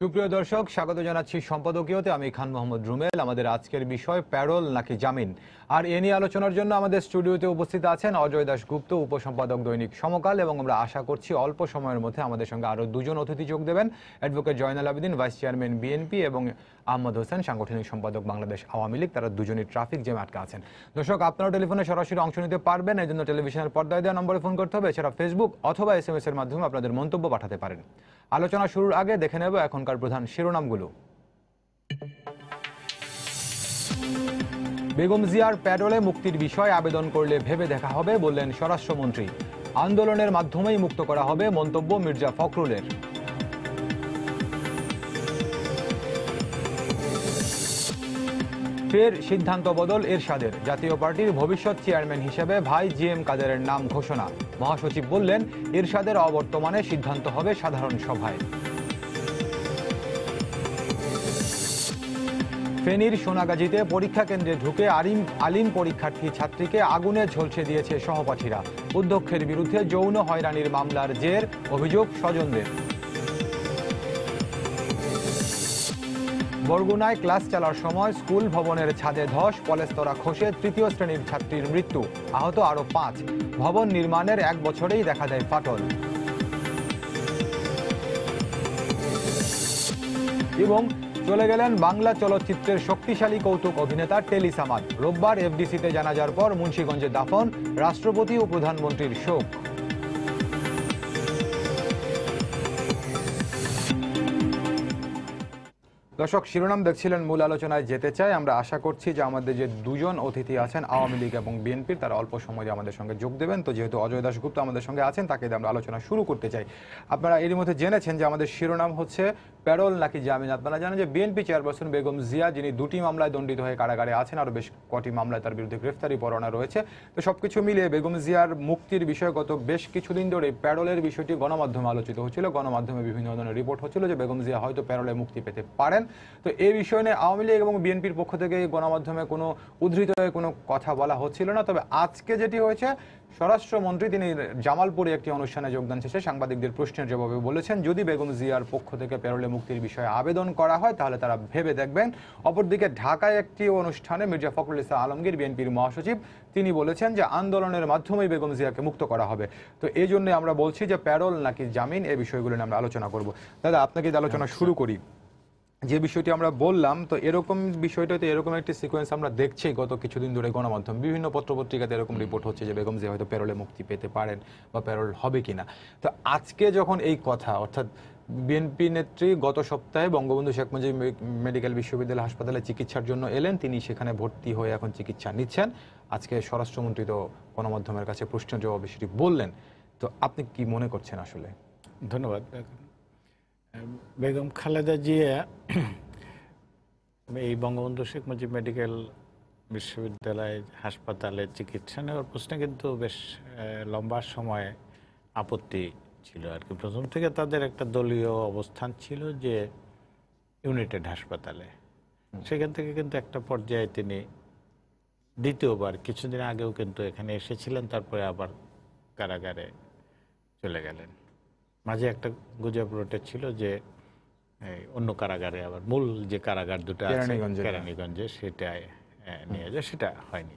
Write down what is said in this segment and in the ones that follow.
সুপ্রিয় দর্শক, স্বাগত জানাচ্ছি সম্পাদকীয়তে। আমি খান মোহাম্মদ রুমেল। আমাদের আজকের বিষয় প্যারোল নাকি জামিন, আর এ নিয়ে আলোচনার জন্য আমাদের স্টুডিওতে উপস্থিত আছেন অজয় দাশগুপ্ত, উপসম্পাদক দৈনিক সমকাল, এবং আমরা আশা করছি অল্প সময়ের মধ্যে আমাদের সঙ্গে আরও দুজন অতিথি যোগ দেবেন। Advocate Joynal Abedin, vice chairman BNP, এবং আহমদ হোসেন, সাংগঠনিক সম্পাদক বাংলাদেশ আওয়ামী লীগ। তারা দুজনই ট্রাফিক জ্যামে আটকা আছেন। দর্শক, আপনারা টেলিফোনে সরাসরি অংশ নিতে পারবেন, এই জন্য টেলিভিশনের পর্দায় দেওয়া নম্বরে ফোন করতে হবে। এছাড়া ফেসবুক অথবা SMS এর মাধ্যমে আপনাদের মন্তব্য পাঠাতে পারেন। আলোচনা শুরুর আগে দেখে নেব এখনকার প্রধান শিরোনামগুলো। বেগম জিয়ার প্যারোলে মুক্তির বিষয়ে আবেদন করলে ভেবে দেখা হবে বললেন স্বরাষ্ট্রমন্ত্রী। আন্দোলনের মাধ্যমেই মুক্ত করা হবে মন্তব্য মির্জা ফখরুলের। ফের সিদ্ধান্ত বদল এরশাদের। জাতীয় পার্টির ভবিষ্যৎ চেয়ারম্যান হিসেবে ভাই GM কাদেরের নাম ঘোষণা। মহাসচিব বললেন, এরশাদের অবর্তমানে সিদ্ধান্ত হবে সাধারণ সভায়। ফেনীর সোনাগাজীতে পরীক্ষা কেন্দ্রে ঢুকে আলিম পরীক্ষার্থী ছাত্রীকে আগুনে ঝলসে দিয়েছে সহপাঠীরা। অধ্যক্ষের বিরুদ্ধে যৌন হয়রানির মামলার জের, অভিযোগ স্বজনদের। বরগুনায় ক্লাস চালার সময় স্কুল ভবনের ছাদে ধস, পলেস্তরা খসে তৃতীয় শ্রেণীর ছাত্রীর মৃত্যু, আহত আরও 5। ভবন নির্মাণের 1 বছরেই দেখা দেয় ফাটল। এবং চলে গেলেন বাংলা চলচ্চিত্রের শক্তিশালী কৌতুক অভিনেতা টেলি সামাদ। রোববার FDC-তে জানাজার পর মুন্সিগঞ্জে দাফন, রাষ্ট্রপতি ও প্রধানমন্ত্রীর শোক। দর্শক, শিরোনাম দেখছিলেন, মূল আলোচনায় যেতে চাই। আমরা আশা করছি যে আমাদের যে দুজন অতিথি আছেন আওয়ামী লীগ এবং বিএনপির, তারা অল্প সময়ে আমাদের সঙ্গে যোগ দেবেন। তো যেহেতু অজয় দাশগুপ্ত আমাদের সঙ্গে আছেন, তাকে দিয়ে আমরা আলোচনা শুরু করতে চাই। আপনারা এর মধ্যে জেনেছেন যে আমাদের শিরোনাম হচ্ছে প্যারোল নাকি জামিন। আপনারা জানেন যে বিএনপি চেয়ারপারসন বেগম জিয়া, যিনি 2টি মামলায় দণ্ডিত হয়ে কারাগারে আছেন, আরও বেশ কটি মামলায় তার বিরুদ্ধে গ্রেফতারি পরোয়ানা রয়েছে। তো সবকিছু মিলিয়ে বেগম জিয়ার মুক্তির বিষয়ে গত বেশ কিছুদিন ধরে প্যারোলের বিষয়টি গণমাধ্যমে আলোচিত হচ্ছিল। গণমাধ্যমে বিভিন্ন ধরনের রিপোর্ট হচ্ছিল যে বেগম জিয়া হয়তো প্যারোলে মুক্তি পেতে পারেন। তো এই বিষয় নিয়ে আওয়ামী লীগ এবং বিএনপির পক্ষ থেকে গণমাধ্যমে কোনো উদ্ধৃত হয়ে কোনো কথা বলা হচ্ছিল না। তবে আজকে যেটি হয়েছে, স্বরাষ্ট্রমন্ত্রী তিনি জামালপুরে একটি অনুষ্ঠানে যোগদান শেষে সাংবাদিকদের প্রশ্নের জবাবে বলেছেন, যদি বেগম জিয়ার পক্ষ থেকে প্যারোলে মুক্তির বিষয়ে আবেদন করা হয় তাহলে তারা ভেবে দেখবেন। অপরদিকে ঢাকায় একটি অনুষ্ঠানে মির্জা ফখরুল ইসলাম আলমগীর, বিএনপির মহাসচিব, তিনি বলেছেন যে আন্দোলনের মাধ্যমেই বেগম জিয়াকে মুক্ত করা হবে। তো এই জন্য আমরা বলছি যে প্যারোল নাকি জামিন, এই বিষয়গুলো নিয়ে আমরা আলোচনা করব। দাদা, আপনাকে আলোচনা শুরু করি। যে বিষয়টি আমরা বললাম, তো এরকম বিষয়টাতে এরকম একটি সিকোয়েন্স আমরা দেখছি গত কিছুদিন ধরে গণমাধ্যম বিভিন্ন পত্রপত্রিকাতে এরকম রিপোর্ট হচ্ছে যে বেগম জিয়া হয়তো প্যারোলে মুক্তি পেতে পারেন বা প্যারোল হবে কিনা। তো আজকে যখন এই কথা, অর্থাৎ বিএনপি নেত্রী গত সপ্তাহে বঙ্গবন্ধু শেখ মুজিব মেডিকেল বিশ্ববিদ্যালয় হাসপাতালে চিকিৎসার জন্য এলেন, তিনি সেখানে ভর্তি হয়ে এখন চিকিৎসা নিচ্ছেন। আজকে স্বরাষ্ট্রমন্ত্রী তো গণমাধ্যমের কাছে প্রশ্নের জবাবে সেটি বললেন। তো আপনি কি মনে করছেন আসলে? ধন্যবাদ। বেগম খালেদা জিয়া এই বঙ্গবন্ধু শেখ মুজিব মেডিকেল বিশ্ববিদ্যালয় হাসপাতালে চিকিৎসা নেওয়ার প্রশ্নে কিন্তু বেশ লম্বা সময় আপত্তি ছিল আর কি। প্রথম থেকে তাদের একটা দলীয় অবস্থান ছিল যে ইউনাইটেড হাসপাতালে। সেখান থেকে কিন্তু একটা পর্যায়ে তিনি দ্বিতীয়বার কিছুদিন আগেও কিন্তু এখানে এসেছিলেন, তারপরে আবার কারাগারে চলে গেলেন। মাঝে একটা গুজব রটেছিল যে অন্য কারাগারে, আবার মূল যে কারাগার দুটো আছে কেরানীগঞ্জে, সেটাই নিয়ে যায়। সেটা হয়নি।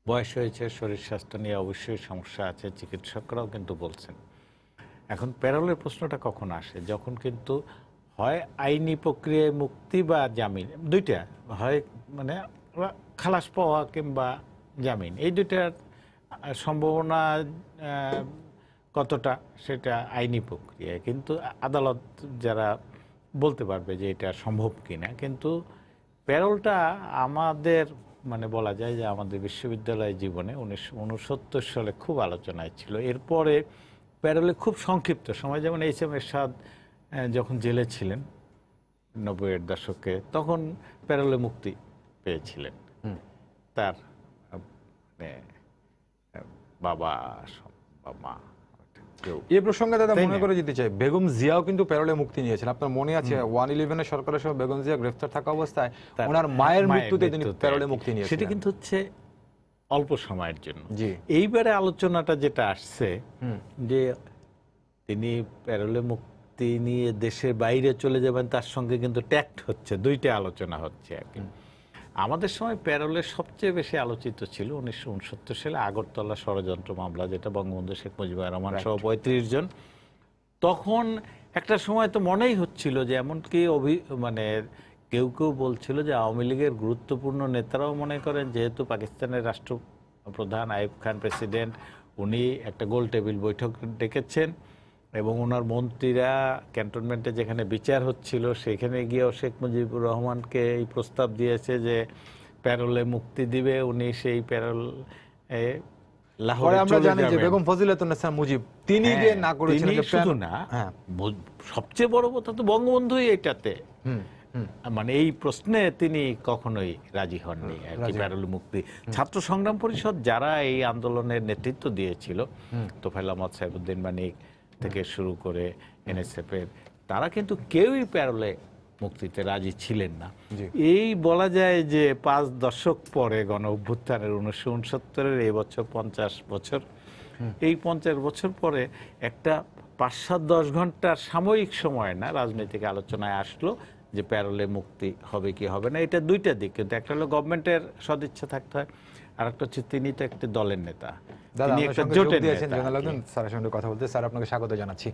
বয়স হয়েছে, শরীর স্বাস্থ্য নিয়ে অবশ্যই সমস্যা আছে, চিকিৎসকরাও কিন্তু বলছেন। এখন প্যারোলের প্রশ্নটা কখন আসে? যখন কিন্তু হয় আইনি প্রক্রিয়ায় মুক্তি বা জামিন, দুইটা হয়, মানে খালাস পাওয়া কিংবা জামিন, এই দুইটার সম্ভাবনা কতটা সেটা আইনি প্রক্রিয়ায়, কিন্তু আদালত যারা বলতে পারবে যে এটা সম্ভব কিনা। কিন্তু প্যারোলটা আমাদের মানে বলা যায় যে আমাদের বিশ্ববিদ্যালয় জীবনে 1969 সালে খুব আলোচনায় ছিল। এরপরে প্যারোলে খুব সংক্ষিপ্ত সময়, যেমন HM এরশাদ যখন জেলে ছিলেন 90-এর দশকে, তখন প্যারোলে মুক্তি পেয়েছিলেন তার বাবা বা মা। এই প্রসঙ্গে দাদা মনে করে দিতে চাই, বেগম জিয়াও কিন্তু প্যারোলে মুক্তি নিয়েছেন। আপনার মনে আছে 111-এর সরকারের সময় বেগম জিয়া গ্রেফতার থাকা অবস্থায় ওনার মায়ের মৃত্যুতে তিনি প্যারোলে মুক্তি নিয়েছেন। সেটা কিন্তু হচ্ছে অল্প সময়ের জন্য। এইবারে আলোচনাটা যেটা আসছে যে তিনি প্যারোলে মুক্তি তিনি দেশের বাইরে চলে যাবেন তার সঙ্গে কিন্তু ট্যাক্ট হচ্ছে, দুইটা আলোচনা হচ্ছে আর কি। আমাদের সময় প্যারোলের সবচেয়ে বেশি আলোচিত ছিল 1969 সালে আগরতলা ষড়যন্ত্র মামলা, যেটা বঙ্গবন্ধু শেখ মুজিবুর রহমান সহ 35 জন। তখন একটা সময় তো মনেই হচ্ছিল যে এমনকি মানে কেউ কেউ বলছিল যে আওয়ামী লীগের গুরুত্বপূর্ণ নেতারাও মনে করেন যেহেতু পাকিস্তানের রাষ্ট্রপ্রধান আইয়ুব খান প্রেসিডেন্ট, উনি একটা গোল টেবিল বৈঠক ডেকেছেন এবং ওনার মন্ত্রীরা ক্যান্টনমেন্টে যেখানে বিচার হচ্ছিল সেখানে গিয়েও শেখ মুজিবুর রহমানকে এই প্রস্তাব দিয়েছে যে প্যারোলে মুক্তি দিবে, উনি সেই প্যারোল পরে আমরা জানি যে বেগম ফজিলাতুন্নেছা মুজিব তিনি যে না করেছিলেন, তিনি শুধু না, সবচেয়ে বড় কথা তো বঙ্গবন্ধুই এটাতে মানে এই প্রশ্নে তিনি কখনোই রাজি হননি আর কি, প্যারোলে মুক্তি। ছাত্র সংগ্রাম পরিষদ যারা এই আন্দোলনের নেতৃত্ব দিয়েছিল, তোফায়েল আহমদ সাইফুদ্দিন মানিক থেকে শুরু করে এনএসএফ এর, তারা কিন্তু কেউই প্যারোলে মুক্তিতে রাজি ছিলেন না। এই বলা যায় যে 5 দশক পরে গণ অভ্যুত্থানের 1969-এর এই বছর 50 বছর, এই 50 বছর পরে একটা 5-7-10 ঘন্টার সাময়িক সময় না রাজনৈতিক আলোচনায় আসলো যে প্যারোলে মুক্তি হবে কি হবে না। এটা দুইটা দিক, কিন্তু একটা হলো গভর্নমেন্টের সদিচ্ছা থাকতে হয়, আর একটা হচ্ছে তিনি তো একটা দলের নেতা, তিনি একটা জোটের নেতা। স্যারের সঙ্গে কথা বলতে স্যার আপনাকে স্বাগত জানাচ্ছি।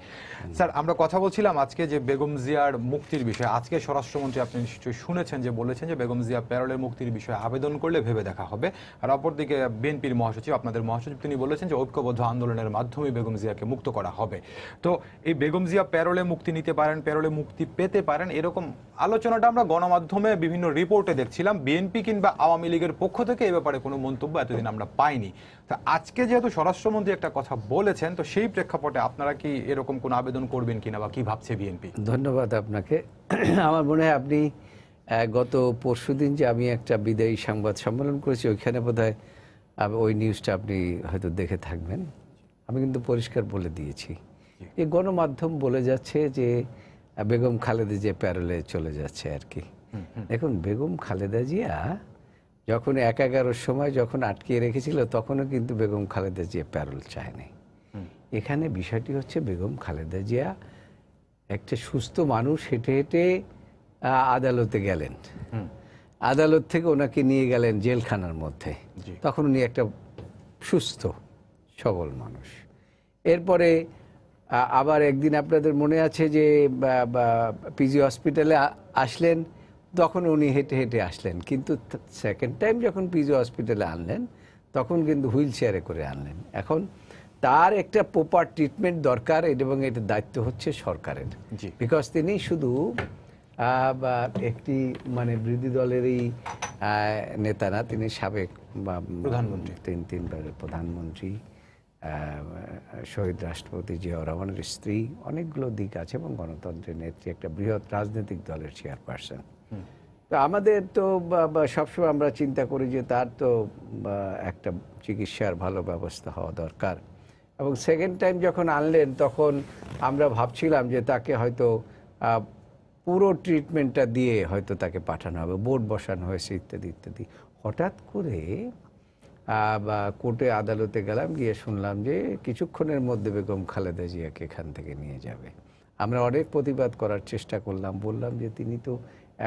স্যার, আমরা কথা বলছিলাম আজকে যে বেগম জিয়ার মুক্তির বিষয়ে। আজকে স্বরাষ্ট্রমন্ত্রী আপনি নিশ্চয়ই শুনেছেন যে বলেছেন যে বেগম জিয়া প্যারোলের মুক্তির বিষয়ে আবেদন করলে ভেবে দেখা হবে। আর অপরদিকে বিএনপির মহাসচিব, আপনাদের মহাসচিব, তিনি বলেছেন যে ঐক্যবদ্ধ আন্দোলনের মাধ্যমে বেগম জিয়াকে মুক্ত করা হবে। তো এই বেগম জিয়া প্যারোলে মুক্তি নিতে পারেন, প্যারোলে মুক্তি পেতে পারেন, এরকম আলোচনাটা আমরা গণমাধ্যমে বিভিন্ন রিপোর্টে দেখছিলাম। বিএনপি কিংবা আওয়ামী লীগের পক্ষ থেকে এই ব্যাপারে কোনো মন্তব্য এতদিন আমরা পাইনি। তা আজকে যেহেতু স্বরাষ্ট্রমন্ত্রী একটা কথা বলেছেন, তো সেই প্রেক্ষাপটে আপনারা কি এরকম কোন আবেদন করবেন কিনা বা কি ভাবছে বিএনপি? ধন্যবাদ আপনাকে। আমার মনে হয় আপনি গত পরশুদিন যে আমি একটা বিদায়ী সংবাদ সম্মেলন করেছি, ওইখানে বোধহয় ওই নিউজটা আপনি হয়তো দেখে থাকবেন। আমি কিন্তু পরিষ্কার বলে দিয়েছি, এই গণমাধ্যম বলে যাচ্ছে যে বেগম খালেদা জিয়া প্যারোলে চলে যাচ্ছে আর কি। দেখুন, বেগম খালেদা জিয়া যখন 11-11 সময় যখন আটকিয়ে রেখেছিল, তখনও কিন্তু বেগম খালেদা জিয়া প্যারোল চায়নি। এখানে বিষয়টি হচ্ছে বেগম খালেদা জিয়া একটা সুস্থ মানুষ, হেঁটে হেঁটে আদালতে গেলেন, আদালত থেকে ওনাকে নিয়ে গেলেন জেলখানার মধ্যে, তখন উনি একটা সুস্থ সবল মানুষ। এরপরে আবার একদিন আপনাদের মনে আছে যে পিজি হসপিটালে আসলেন, তখন উনি হেঁটে হেঁটে আসলেন, কিন্তু সেকেন্ড টাইম যখন পিজি হসপিটালে আনলেন তখন কিন্তু হুইল চেয়ারে করে আনলেন। এখন তার একটা প্রপার ট্রিটমেন্ট দরকার, এবং এটার দায়িত্ব হচ্ছে সরকারের, বিকজ তিনি শুধু একটি মানে বিরোধী দলেরই নেতা না, তিনি সাবেক প্রধানমন্ত্রী, 3 বারের প্রধানমন্ত্রী, শহীদ রাষ্ট্রপতি জিয়াউর রহমানের স্ত্রী, অনেকগুলো দিক আছে, এবং গণতন্ত্রের নেত্রী, একটা বৃহৎ রাজনৈতিক দলের চেয়ারপারসন। তো আমাদের তো সবসময় আমরা চিন্তা করি যে তার তো একটা চিকিৎসার ভালো ব্যবস্থা হওয়া দরকার, এবং সেকেন্ড টাইম যখন আনলেন তখন আমরা ভাবছিলাম যে তাকে হয়তো পুরো ট্রিটমেন্টটা দিয়ে হয়তো তাকে পাঠানো হবে, বোর্ড বসানো হয়েছে ইত্যাদি ইত্যাদি। হঠাৎ করে কোর্টে আদালতে গেলাম, গিয়ে শুনলাম যে কিছুক্ষণের মধ্যে বেগম খালেদা জিয়াকে এখান থেকে নিয়ে যাবে। আমরা অনেক প্রতিবাদ করার চেষ্টা করলাম, বললাম যে তিনি তো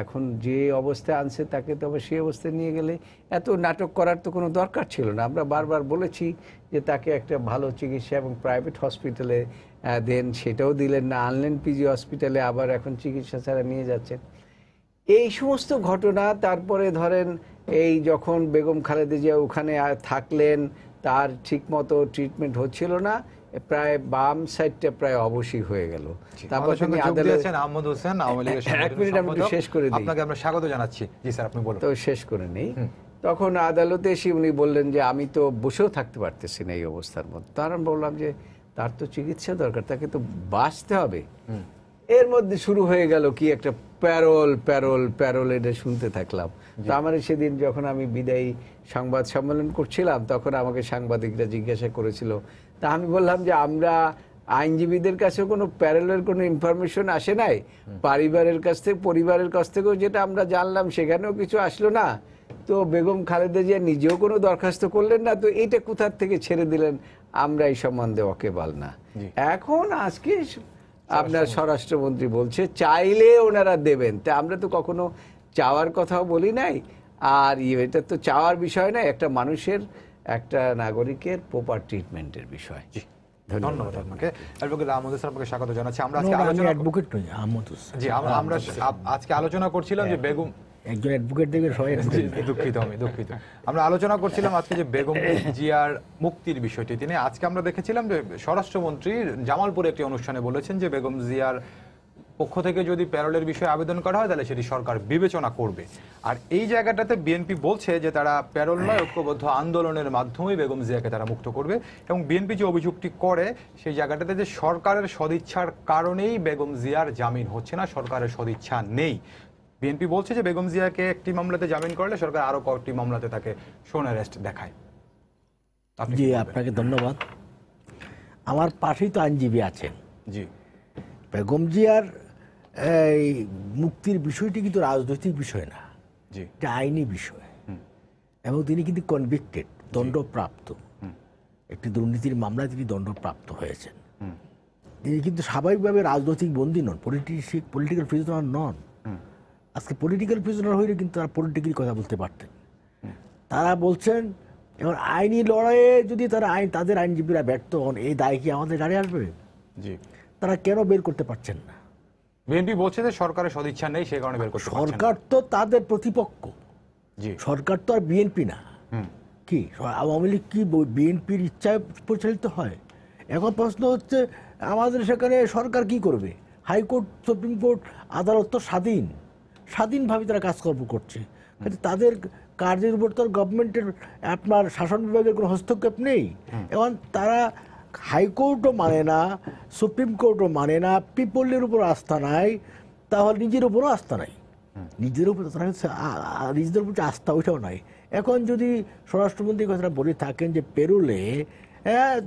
এখন যে অবস্থায় আনছে তাকে তো আবার সেই অবস্থায় নিয়ে গেলে এত নাটক করার তো কোনো দরকার ছিল না। আমরা বারবার বলেছি যে তাকে একটা ভালো চিকিৎসা এবং প্রাইভেট হসপিটালে দেন, সেটাও দিলেন না, আনলেন পিজি হসপিটালে, আবার এখন চিকিৎসা ছাড়া নিয়ে যাচ্ছেন। এই সমস্ত ঘটনা, তারপরে ধরেন এই যখন বেগম খালেদা জিয়া ওখানে থাকলেন, তার ঠিকমতো ট্রিটমেন্ট হচ্ছিল না, প্রায় বাম সাইডটা প্রায় অবশ্যই হয়ে গেল। তারপর সঙ্গে যোগ দিয়েছেন আহমদ হোসেন, আওয়ামী লীগের এক মিনিট আমি শেষ করে দিই, আপনাকে আমরা স্বাগত জানাচ্ছি। জি স্যার, আপনি বলুন। তো শেষ করে নেই। তখন আদালতে এসে উনি বললেন যে আমি তো বসেও থাকতে পারতেছি না এই অবস্থার মধ্যে। তার আমি বললাম যে তার তো চিকিৎসা দরকার, তাকে তো বাঁচতে হবে। এর মধ্যে শুরু হয়ে গেল কি একটা প্যারোল প্যারোল প্যারোল, এটা শুনতে থাকলাম। তো আমার সেদিন যখন আমি বিদায়ী সংবাদ সম্মেলন করছিলাম, তখন আমাকে সাংবাদিকরা জিজ্ঞাসা করেছিল, তা আমি বললাম যে আমরা আইনজীবীদের কাছে কোনো প্যারোলের কোনো ইনফরমেশন আসে নাই, পরিবারের কাছ থেকেও যেটা আমরা জানলাম সেখানেও কিছু আসলো না, তো বেগম খালেদা জিয়া নিজেও কোনো দরখাস্ত করলেন না, তো এইটা কোথার থেকে ছেড়ে দিলেন, আমরা এই সম্বন্ধে ওয়াকিবহাল না। এখন আজকে আপনার স্বরাষ্ট্রমন্ত্রী বলছে চাইলে ওনারা দেবেন, তা আমরা তো কখনো চাওয়ার কথাও বলি নাই। আর এটা তো চাওয়ার বিষয় নয়, একটা মানুষের, একটা নাগরিকের প্রপার ট্রিটমেন্টের বিষয়। ধন্যবাদ আপনাকে। অ্যাডভোকেট আহমদ হোসেন আপনাকে স্বাগত জানাচ্ছি। আমরা আজকে আমি আলোচনা অ্যাডভোকেট নই, আহমদ হোসেন। জি আমরা আজকে আলোচনা করছিলাম যে বেগম একজন অ্যাডভোকেট দেখবেন সবাই জি, দুঃখিত। আমরা আলোচনা করছিলাম আজকে যে বেগম জিয়ার মুক্তির বিষয়টি তিনি আজকে আমরা দেখেছিলাম যে স্বরাষ্ট্রমন্ত্রী জামালপুরে একটি অনুষ্ঠানে বলেছেন যে বেগম জিয়ার পক্ষ থেকে যদি প্যারোলের বিষয়ে আবেদন করা হয় তাহলে সেটি সরকার বিবেচনা করবে। আর এই জায়গাটাতে বিএনপি বলছে যে তারা প্যারোল নয় ঐক্যবদ্ধ আন্দোলনের মাধ্যমেই বেগম জিয়াকে তারা মুক্ত করবে, এবং বিএনপি যে অভিযোগটি করে সেই জায়গাটাতে যে সরকারের সদিচ্ছার কারণেই বেগম জিয়ার জামিন হচ্ছে না, সরকারের সদিচ্ছা নেই। বিএনপি বলছে যে বেগম জিয়াকে একটি মামলাতে জামিন করলে সরকার আরো কয়েকটি মামলাতে তাকে শোন অ্যারেস্ট দেখায়। আপনি জি কি বলবেন? আপনাকে ধন্যবাদ। আমার পাশেই তো আইনজীবী আছেন। জি বেগম জিয়ার এই মুক্তির বিষয়টি কিন্তু রাজনৈতিক বিষয় না, জি এটা আইনি বিষয়। এবং তিনি কিন্তু কনভিক্টেড, দণ্ডপ্রাপ্ত, একটি দুর্নীতির মামলায় তিনি দণ্ডপ্রাপ্ত হয়েছেন। তিনি কিন্তু স্বাভাবিকভাবে রাজনৈতিক বন্দী নন, পলিটিক্যাল প্রিজনার নন। আজকে পলিটিক্যাল প্রিজনার হইলে কিন্তু তারা পলিটিক্যালি কথা বলতে পারতেন। তারা বলছেন এবার আইনি লড়াইয়ে যদি তারা তাদের আইনজীবীরা ব্যর্থ হন, এই দায় কি আমাদের গাড়ি আসবে? জি তারা কেন বের করতে পারছেন না? বিএনপি বলছে যে সরকারের সদিচ্ছা নেই, সেই কারণে বের করতে পারছেন না। সরকার তো তাদের প্রতিপক্ষ, জি সরকার তো আর বিএনপি না। কি আওয়ামী লীগ কি বিএনপির ইচ্ছায় পরিচালিত হয়? এখন প্রশ্ন হচ্ছে আমাদের সেখানে সরকার কি করবে? হাইকোর্ট, সুপ্রিম কোর্ট, আদালত তো স্বাধীনভাবে তারা কাজকর্ম করছে, কিন্তু তাদের কার্যের উপর তো গভর্নমেন্টের, আপনার শাসন বিভাগের কোনো হস্তক্ষেপ নেই। এবং তারা হাইকোর্টও মানে না, সুপ্রিম কোর্টও মানে না, পিপলের উপর আস্থা নাই, তাহলে নিজের উপরও আস্থা নাই। নিজেদের উপর তারা নিজেদের উপর আস্থা ওইটাও নাই। এখন যদি স্বরাষ্ট্রমন্ত্রী কথাটা বলে থাকেন যে পেরোলে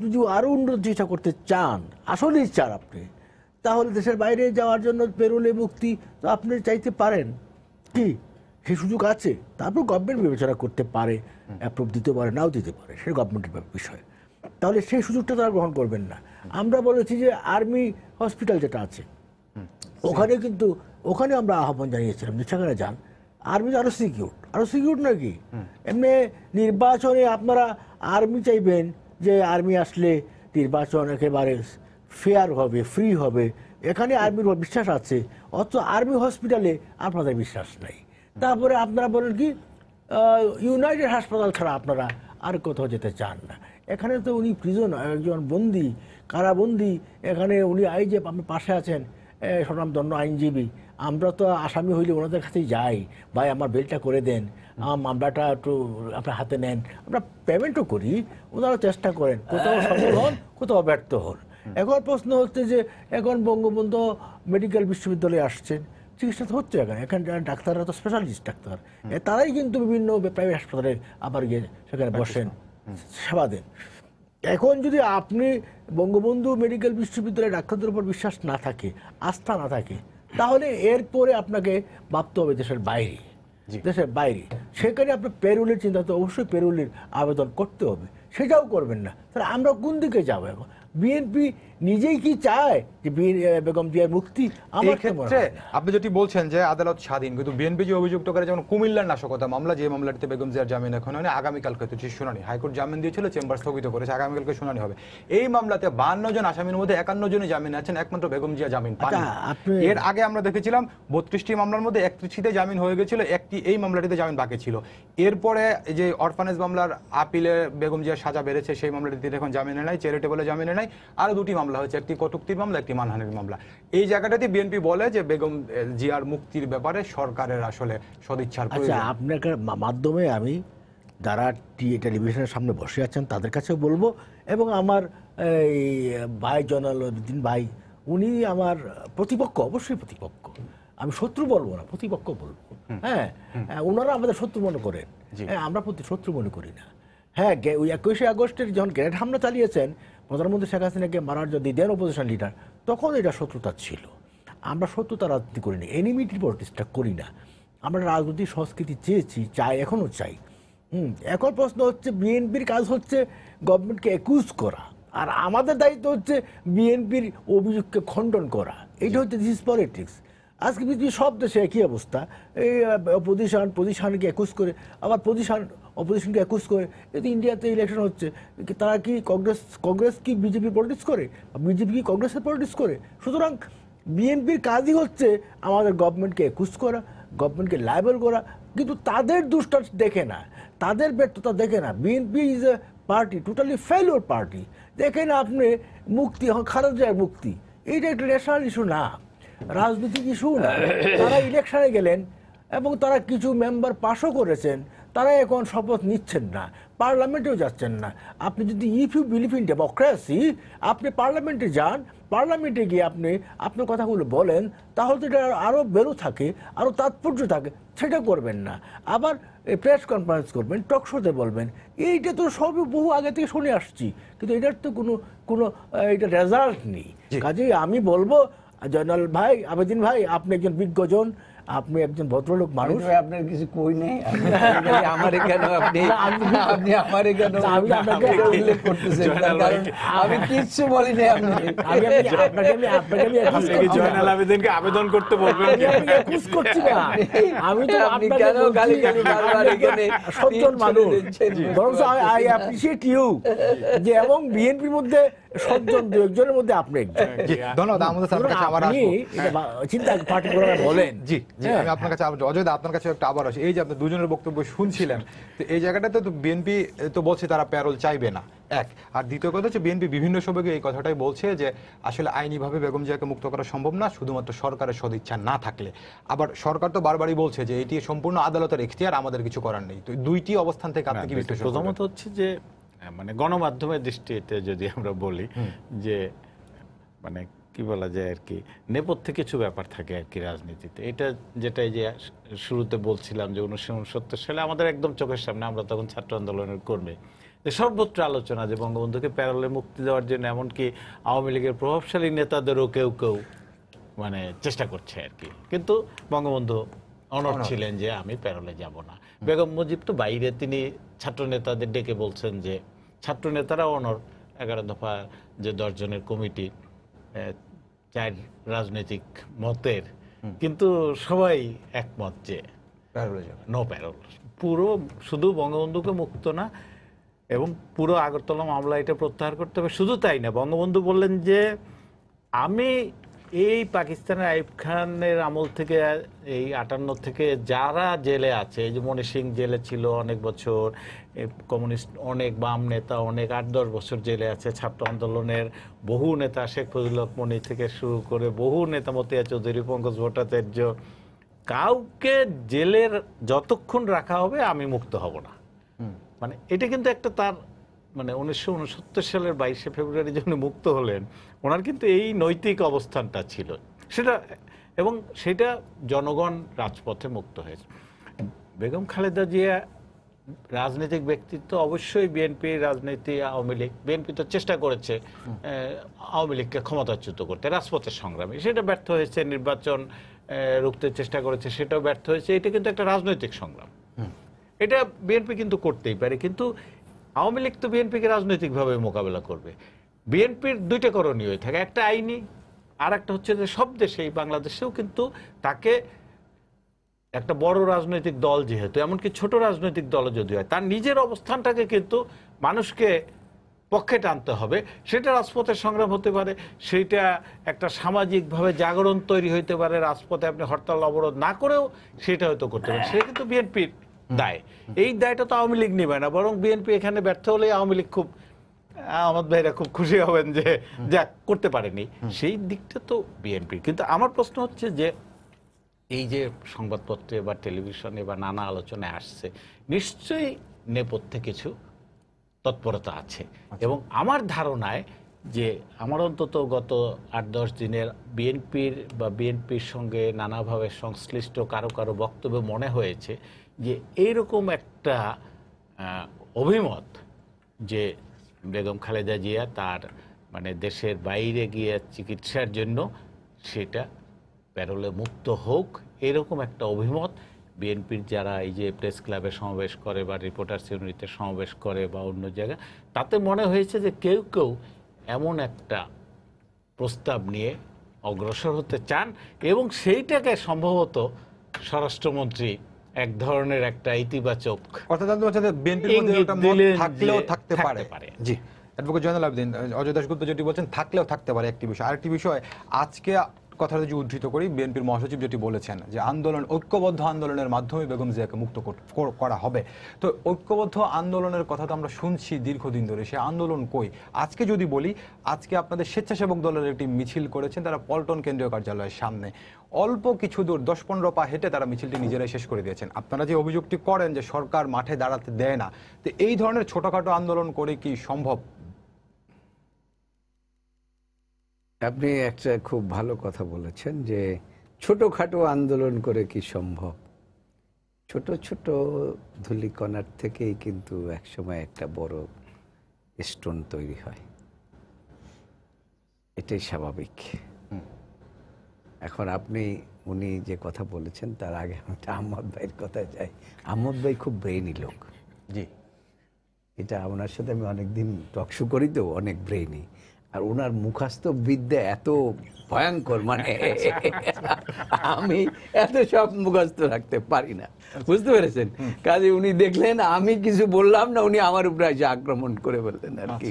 যদি আরও উন্নত চেষ্টা করতে চান, আসলেই চান আপনি, তাহলে দেশের বাইরে যাওয়ার জন্য পেরোলে মুক্তি তো আপনি চাইতে পারেন, কি সেই সুযোগ আছে। তারপর গভর্নমেন্ট বিবেচনা করতে পারে, অ্যাপ্রুভ দিতে পারে, নাও দিতে পারে, সে গভর্নমেন্টের বিষয়। তাহলে সেই সুযোগটা তারা গ্রহণ করবেন না। আমরা বলেছি যে আর্মি হসপিটাল যেটা আছে ওখানে কিন্তু ওখানে আমরা আহ্বান জানিয়েছিলাম যে সেখানে যান। আর্মি আরও সিকিউর নাকি? এমনি নির্বাচনে আপনারা আর্মি চাইবেন যে আর্মি আসলে নির্বাচন একেবারে ফেয়ার হবে, ফ্রি হবে, এখানে আর্মির বিশ্বাস আছে, অথচ আর্মি হসপিটালে আপনাদের বিশ্বাস নাই। তারপরে আপনারা বলেন কি ইউনাইটেড হাসপাতাল ছাড়া আপনারা আর কোথাও যেতে চান না। এখানে তো উনি প্রিজন, একজন বন্দি, কারাবন্দি, এখানে উনি যে আপনি পাশে আছেন স্বনামধন্য আইনজীবী, আমরা তো আসামি হইলে ওনাদের কাছেই যাই, ভাই আমার বেলটা করে দেন, আমার মামলাটা একটু আপনার হাতে নেন, আমরা পেমেন্টও করি, ওনারা চেষ্টা করেন, কোথাও সফল হন, কোথাও ব্যর্থ হন। এখন প্রশ্ন হচ্ছে যে এখন বঙ্গবন্ধু মেডিকেল বিশ্ববিদ্যালয়ে আসছেন, চিকিৎসা তো হচ্ছে এখানে ডাক্তাররা তো স্পেশালিস্ট ডাক্তার, তারাই কিন্তু বিভিন্ন প্রাইভেট হাসপাতালে আবার গিয়ে সেখানে বসেন, সেবা দেন। এখন যদি আপনি বঙ্গবন্ধু মেডিকেল বিশ্ববিদ্যালয়ের ডাক্তারদের উপর বিশ্বাস না থাকে, আস্থা না থাকে, তাহলে এরপরে আপনাকে ভাবতে হবে দেশের বাইরে। সেখানে আপনার পেরোলের চিন্তা, তো অবশ্যই পেরোলের আবেদন করতে হবে, সেটাও করবেন না। তাহলে আমরা কোন দিকে যাবো? এখন বিএনপি নিজেই কি চায় যে বেগম জিয়ার মুক্তি? আমার ক্ষেত্রে আপনি যেটি বলছেন যে আদালত স্বাধীন, কিন্তু বিএনপি যে অভিযুক্ত করে, যেমন কুমিল্লার নাশকতা মামলা, যে মামলাটিতে বেগম জিয়ার জামিন এখন হয়নি, আগামীকালকে তো শুনানি, হাইকোর্ট জামিন দিয়েছিল, চেম্বার স্থগিত করেছে, আগামীকালকে শুনানি হবে। এই মামলাতে 52 জন আসামির মধ্যে 51 জনই জামিন আছেন, একমাত্র বেগম জিয়া জামিন পান। এর আগে আমরা দেখেছিলাম 32টি মামলার মধ্যে 31টিতে জামিন হয়ে গেছিল, একটি এই মামলাটিতে জামিন বাকি ছিল। এরপরে যে অরফানেজ মামলার আপিলে বেগম জিয়ার সাজা বেড়েছে, সেই মামলাটিতে এখন জামিনে নাই, চ্যারিটেবলে জামিনে নাই, আরো 2টি মামলা হয়েছে, একটি কটূক্তির মামলা, একটি মানহানির মামলা। এই জায়গাটাতে বিএনপি বলে যে বেগম জিয়ার মুক্তির ব্যাপারে সরকারের আসলে সদিচ্ছার প্রয়োজন। আচ্ছা, আপনার মাধ্যমে আমি যারা টেলিভিশনের সামনে বসে আছেন তাদের কাছেও বলবো, এবং আমার এই ভাই জয়নালউদ্দিন ভাই, উনি আমার প্রতিপক্ষ, অবশ্যই প্রতিপক্ষ, আমি শত্রু বলবো না, প্রতিপক্ষ বলবো। হ্যাঁ, ওনারা আমাদের শত্রু মনে করেন, আমরা শত্রু মনে করি না। হ্যাঁ, ওই 21শে আগস্টের যখন গ্রেনেড হামলা চালিয়েছেন প্রধানমন্ত্রী শেখ হাসিনাকে মারার যদি দেন অপোজিশন লিডার, তখন এটা শত্রুতা ছিল। আমরা শত্রুতা রাজনীতি করি না, এনিমিটির পলিটিক্সটা করি না। আমরা রাজনৈতিক সংস্কৃতি চেয়েছি, চাই, এখনও চাই। এখন প্রশ্ন হচ্ছে বিএনপির কাজ হচ্ছে গভর্নমেন্টকে অ্যাকিউজ করা, আর আমাদের দায়িত্ব হচ্ছে বিএনপির অভিযোগকে খণ্ডন করা। এটা হচ্ছে দিস পলিটিক্স। আজকে পৃথিবীর সব দেশে একই অবস্থা। এই পজিশনকে একুশ করে, আবার অপোজিশনকে একুশ করে। কিন্তু ইন্ডিয়াতে ইলেকশন হচ্ছে, তারা কি কংগ্রেস কি বিজেপি পলিটিক্স করে, বিজেপি কি কংগ্রেসের পলিটিক্স করে? সুতরাং বিএনপির কাজই হচ্ছে আমাদের গভর্নমেন্টকে একুশ করা, গভর্নমেন্টকে লাইবেল করা, কিন্তু তাদের দুষ্টা দেখে না, তাদের ব্যর্থতা দেখে না। BNP is a party, totally failure party. দেখেন আপনি মুক্তি, খারাপ যায় মুক্তি, এইটা একটা ন্যাশনাল ইস্যু না, রাজনৈতিক ইস্যু না। তারা ইলেকশনে গেলেন এবং তারা কিছু মেম্বার পাসও করেছেন, তারা এখন শপথ নিচ্ছেন না, পার্লামেন্টেও যাচ্ছেন না। আপনি যদি if you believe in democracy, আপনি পার্লামেন্টে যান, পার্লামেন্টে গিয়ে আপনি আপনার কথাগুলো বলেন, তাহলে তো এটা আরও বেরো থাকে, আরও তাৎপর্য থাকে। সেটা করবেন না, আবার প্রেস কনফারেন্স করবেন, টক শোতে বলবেন। এইটা তো সবই বহু আগে থেকে শুনে আসছি, কিন্তু এটার তো কোনো এটা রেজাল্ট নেই। কাজেই আমি বলবো জয়নাল ভাই, আবেদিন ভাই, আপনি একজন বিজ্ঞজন, আপনি একজন ভদ্রলোক মানুষ। আপনার কিছু কই নেই, আমারে কেন আপনি আমারে কেন উল্লেখ করতেছেন? কারণ আমি কিচ্ছু বলি নাই। আপনাকে জয়নাল আবেদিনকে আবেদন করতে বলবেন। আমি তো আপনি কেন গালি বারবার এখানে সজ্জন মানুষ, বরং আই অ্যাপ্রিশিয়েট ইউ যে এবং বিএনপির মধ্যে সজ্জন দু একজনের মধ্যে আপনি একজন। ধন্যবাদ। আমাদের স্যার কাছে আবার আসবো। চিন্তা পার্টি করে বলেন। জি জি, আমি আপনার কাছে অজয় দা, আপনার কাছে একটা আবার আসি। এই যে আপনি দুজনের বক্তব্য শুনছিলেন, তো এই জায়গাটাতে তো বিএনপি তো বলছে তারা প্যারোল চাইবে না, এক। আর দ্বিতীয় কথা হচ্ছে বিএনপি বিভিন্ন সময় এই কথাটাই বলছে যে আসলে আইনিভাবে বেগম জিয়াকে মুক্ত করা সম্ভব না শুধুমাত্র সরকারের সদিচ্ছা না থাকলে। আবার সরকার তো বারবারই বলছে যে এটি সম্পূর্ণ আদালতের এখতিয়ার, আমাদের কিছু করার নেই। তো দুইটি অবস্থান থেকে আপনি কি বিশ্লেষণ করবেন? প্রথমত হচ্ছে যে মানে গণমাধ্যমের দৃষ্টিতে যদি আমরা বলি যে মানে কি বলা যায় আর কি, নেপথ্যে কিছু ব্যাপার থাকে আর কি রাজনীতিতে। এটা যেটা যে শুরুতে বলছিলাম যে 1969 সালে আমাদের একদম চোখের সামনে, আমরা তখন ছাত্র আন্দোলনের কর্মী, যে সর্বত্র আলোচনা যে বঙ্গবন্ধুকে প্যারোলে মুক্তি দেওয়ার জন্য এমনকি আওয়ামী লীগের প্রভাবশালী নেতাদেরও কেউ কেউ মানে চেষ্টা করছে আর কি। কিন্তু বঙ্গবন্ধু অনড় ছিলেন যে আমি প্যারোলে যাব না। বেগম মুজিব তো বাইরে তিনি ছাত্র নেতাদের ডেকে বলছেন যে ছাত্র নেতারা অনড়, 11 দফা যে 10 জনের কমিটি, 4 রাজনৈতিক মতের, কিন্তু সবাই একমত যে নো প্যারোল। পুরো শুধু বঙ্গবন্ধুকে মুক্ত না এবং পুরো আগরতলা মামলা এটা প্রত্যাহার করতে হবে। শুধু তাই না, বঙ্গবন্ধু বললেন যে আমি এই পাকিস্তানের আইয়ুব খানের আমল থেকে, এই 58 থেকে যারা জেলে আছে, এই যে মনি সিং জেলে ছিল অনেক বছর, কমিউনিস্ট অনেক বাম নেতা অনেক 8-10 বছর জেলে আছে, ছাত্র আন্দোলনের বহু নেতা শেখ ফজলুল হক মনি থেকে শুরু করে বহু নেতা, মতিয়া চৌধুরী, পঙ্কজ ভট্টাচার্য, কাউকে জেলের যতক্ষণ রাখা হবে আমি মুক্ত হব না। মানে এটা কিন্তু একটা তার মানে 1969 সালের 22শে ফেব্রুয়ারি যখন মুক্ত হলেন, ওনার কিন্তু এই নৈতিক অবস্থানটা ছিল সেটা, এবং সেটা জনগণ রাজপথে মুক্ত হয়েছে। বেগম খালেদা জিয়া রাজনৈতিক ব্যক্তিত্ব, অবশ্যই বিএনপি রাজনীতি, আওয়ামী লীগ, বিএনপি তো চেষ্টা করেছে আওয়ামী লীগকে ক্ষমতাচ্যুত করতে রাজপথের সংগ্রামে, সেটা ব্যর্থ হয়েছে। নির্বাচন রুখতে চেষ্টা করেছে, সেটাও ব্যর্থ হয়েছে। এটা কিন্তু একটা রাজনৈতিক সংগ্রাম, এটা বিএনপি কিন্তু করতেই পারে। কিন্তু আওয়ামী লীগ তো বিএনপিকে রাজনৈতিকভাবে মোকাবেলা করবে। বিএনপির দুইটা করণীয় থাকে, একটা আইনি, আর একটা হচ্ছে যে সব দেশেই, বাংলাদেশেও কিন্তু তাকে একটা বড় রাজনৈতিক দল যেহেতু, এমনকি ছোট রাজনৈতিক দল যদি হয়, তার নিজের অবস্থানটাকে কিন্তু মানুষকে পক্ষে টানতে হবে। সেটা রাজপথের সংগ্রাম হতে পারে, সেইটা একটা সামাজিকভাবে জাগরণ তৈরি হইতে পারে, রাজপথে আপনি হরতাল অবরোধ না করেও সেটা হয়তো করতে পারে। সেটা কিন্তু বিএনপির দায়। এই দায়টা তো আওয়ামী লীগ নিবে না, বরং বিএনপি এখানে ব্যর্থ হলে আওয়ামী লীগ খুব, আহমদ ভাইরা খুব খুশি হবেন যে যা করতে পারেনি, সেই দিকটা তো বিএনপি। কিন্তু আমার প্রশ্ন হচ্ছে যে এই যে সংবাদপত্রে বা টেলিভিশনে বা নানা আলোচনায় আসছে, নিশ্চয়ই নেপথ্যে কিছু তৎপরতা আছে। এবং আমার ধারণায় যে আমার অন্তত গত 8-10 দিনের বিএনপির বা বিএনপির সঙ্গে নানাভাবে সংশ্লিষ্ট কারো কারো বক্তব্যে মনে হয়েছে যে এইরকম একটা অভিমত যে বেগম খালেদা জিয়া তার মানে দেশের বাইরে গিয়ে চিকিৎসার জন্য সেটা প্যারোলে মুক্ত হোক, এরকম একটা অভিমত বিএনপির যারা এই যে প্রেস ক্লাবে সমাবেশ করে বা রিপোর্টার্স ইউনিটে সমাবেশ করে বা অন্য জায়গায়, তাতে মনে হয়েছে যে কেউ কেউ এমন একটা প্রস্তাব নিয়ে অগ্রসর হতে চান এবং সেইটাকে সম্ভবত স্বরাষ্ট্রমন্ত্রী এক ধরনের একটা ইতিবাচক অর্থাৎ আপনি বলছেন যে বিএনপির মধ্যে ইঙ্গিত ওটা মত দিলেন থাকলেও যে থাকতে থাকতে পারে। পারে। জি, অ্যাডভোকেট জয়নাল আবেদিন, অজয় দাশগুপ্ত যেটি বলছেন থাকলেও থাকতে পারে একটি বিষয়। আরেকটি বিষয়, আজকে কথাটা যদি উদ্ধৃত করি, বিএনপির মহাসচিব যেটি বলেছেন যে আন্দোলন, ঐক্যবদ্ধ আন্দোলনের মাধ্যমে বেগম জিয়াকে মুক্ত করা হবে। তো ঐক্যবদ্ধ আন্দোলনের কথা তো আমরা শুনছি দীর্ঘদিন ধরে, সে আন্দোলন কই? আজকে যদি বলি, আজকে আপনাদের স্বেচ্ছাসেবক দলের একটি মিছিল করেছেন তারা পল্টন কেন্দ্রীয় কার্যালয়ের সামনে, অল্প কিছু দূর 10-15 পা হেঁটে তারা মিছিলটি নিজেরাই শেষ করে দিয়েছেন। আপনারা যে অভিযোগটি করেন যে সরকার মাঠে দাঁড়াতে দেয় না, তো এই ধরনের ছোটখাটো আন্দোলন করে কি সম্ভব? আপনি একটা খুব ভালো কথা বলেছেন যে ছোটখাটো আন্দোলন করে কি সম্ভব। ছোট ছোট ধূলিকণার থেকেই কিন্তু একসময় একটা বড় স্টোন তৈরি হয়, এটাই স্বাভাবিক। এখন আপনি উনি যে কথা বলেছেন তার আগে আমি আহমদ ভাইয়ের কথা চাই। আহমদ ভাই খুব ব্রেইনি লোক। জি, এটা ওনার সাথে আমি অনেকদিন টকশো করি, তো অনেক ব্রেইনি। আর ওনার মুখস্থ বিদ্যা এত ভয়ঙ্কর, মানে আমি এত সব মুখস্থ রাখতে পারি না, বুঝতে পেরেছেন? কাজে উনি দেখলেন আমি কিছু বললাম না, উনি আমার উপরে এসে আক্রমণ করে বললেন আর কি।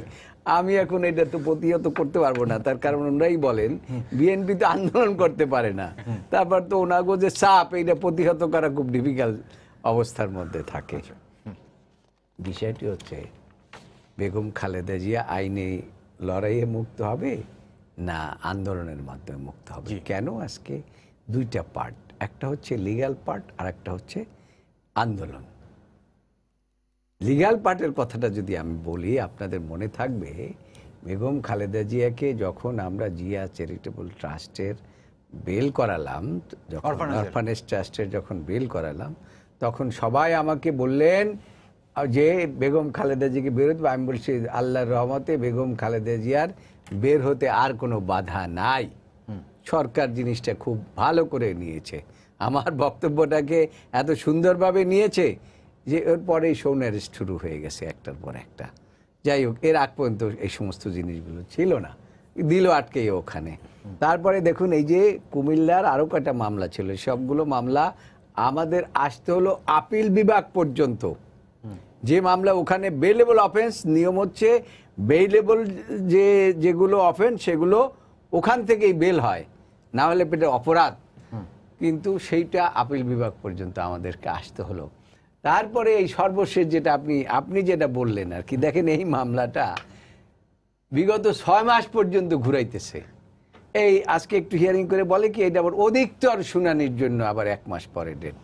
আমি এখন এটা তো প্রতিহত করতে পারবো না, তার কারণ ওনারাই বলেন বিএনপি তো আন্দোলন করতে পারে না, তারপর তো ওনাগো যে চাপ, এইটা প্রতিহত করা খুব ডিফিকাল্ট অবস্থার মধ্যে থাকে। বিষয়টি হচ্ছে বেগম খালেদা জিয়া আইনে লড়াইয়ে মুক্ত হবে না আন্দোলনের মাধ্যমে মুক্ত হবে? কেন? আজকে দুইটা পার্ট, একটা হচ্ছে লিগ্যাল পার্ট আর একটা হচ্ছে আন্দোলন। লিগ্যাল পার্টের কথাটা যদি আমি বলি, আপনাদের মনে থাকবে বেগম খালেদা জিয়াকে যখন আমরা জিয়া চ্যারিটেবল ট্রাস্টের বেল করালাম, যখন অরফানেজ ট্রাস্টের যখন বেল করালাম, তখন সবাই আমাকে বললেন যে বেগম খালেদা জিয়াকে বের হতে। আমি বলছি আল্লাহর রহমতে বেগম খালেদা জিয়ার বের হতে আর কোনো বাধা নাই। সরকার জিনিসটা খুব ভালো করে নিয়েছে, আমার বক্তব্যটাকে এত সুন্দরভাবে নিয়েছে যে এর পরেই শোন অ্যারেস্ট শুরু হয়ে গেছে একটার পর একটা। যাই হোক, এর আগ পর্যন্ত এই সমস্ত জিনিসগুলো ছিল না, দিল আটকে ওখানে। তারপরে দেখুন এই যে কুমিল্লার আরও কয়টা মামলা ছিল, সবগুলো মামলা আমাদের আসতে হলো আপিল বিভাগ পর্যন্ত। যে মামলা ওখানে বেইলেবল অফেন্স, নিয়ম হচ্ছে বেইলেবল যেগুলো অফেন্স সেগুলো ওখান থেকেই বেল হয়, না হলে পেটে অপরাধ। কিন্তু সেইটা আপিল বিভাগ পর্যন্ত আমাদেরকে আসতে হলো। তারপরে এই সর্বশেষ যেটা আপনি যেটা বললেন আর কি, দেখেন এই মামলাটা বিগত 6 মাস পর্যন্ত ঘুরাইতেছে। এই আজকে একটু হিয়ারিং করে বলে কি এটা আবার অধিকতর শুনানির জন্য আবার 1 মাস পরে ডেট,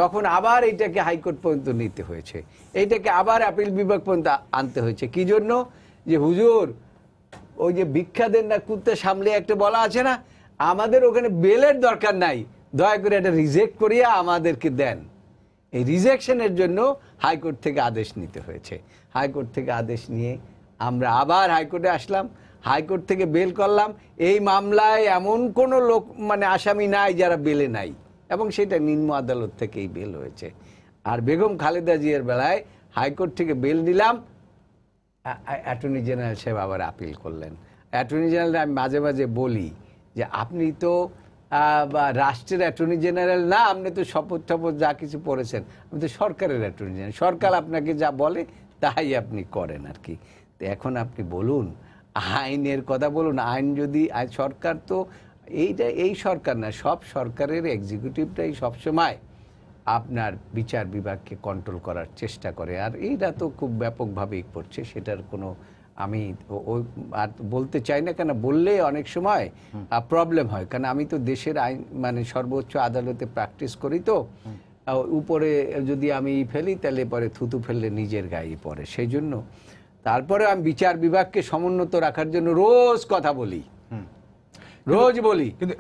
তখন আবার এইটাকে হাইকোর্ট পর্যন্ত নিতে হয়েছে, এইটাকে আবার আপিল বিভাগ পর্যন্ত আনতে হয়েছে। কি জন্য? যে হুজুর ওই যে ভিক্ষা দেন না কুত্তে সামলে একটা বলা আছে না, আমাদের ওখানে বেলের দরকার নাই, দয়া করে এটা রিজেক্ট করিয়া আমাদেরকে দেন। এই রিজেকশনের জন্য হাইকোর্ট থেকে আদেশ নিতে হয়েছে। হাইকোর্ট থেকে আদেশ নিয়ে আমরা আবার হাইকোর্টে আসলাম, হাইকোর্ট থেকে বেল করলাম। এই মামলায় এমন কোনো লোক মানে আসামি নাই যারা বেলে নাই, এবং সেটা নিম্ন আদালত থেকেই বেল হয়েছে। আর বেগম খালেদা জিয়ার বেলায় হাইকোর্ট থেকে বেল নিলাম, অ্যাটর্নি জেনারেল সাহেব আবার আপিল করলেন। অ্যাটর্নি জেনারেল আমি মাঝে মাঝে বলি যে আপনি তো রাষ্ট্রের অ্যাটর্নি জেনারেল না, আপনি তো শপথ টপথ যা কিছু পড়েছেন, আপনি তো সরকারের অ্যাটর্নি জেনারেল, সরকার আপনাকে যা বলে তাই আপনি করেন আর কি। তো এখন আপনি বলুন, আইনের কথা বলুন, আইন যদি সরকার তো এই সরকার না, সব সরকারের এক্সিকিউটিভটাই সবসময় আপনার বিচার বিভাগকে কন্ট্রোল করার চেষ্টা করে, আর এইটা তো খুব ব্যাপকভাবেই করছে। সেটার কোনো আমি আর বলতে চাই না, কেন বললে অনেক সময় প্রবলেম হয়, কারণ আমি তো দেশের আইন মানে সর্বোচ্চ আদালতে প্র্যাকটিস করি, তো উপরে যদি আমি ফেলি তাহলে পরে থুতু ফেললে নিজের গায়ে পড়ে। সেই জন্য তারপরে আমি বিচার বিভাগকে সমুন্নত রাখার জন্য রোজ কথা বলি, রোজ বলি, কিন্তু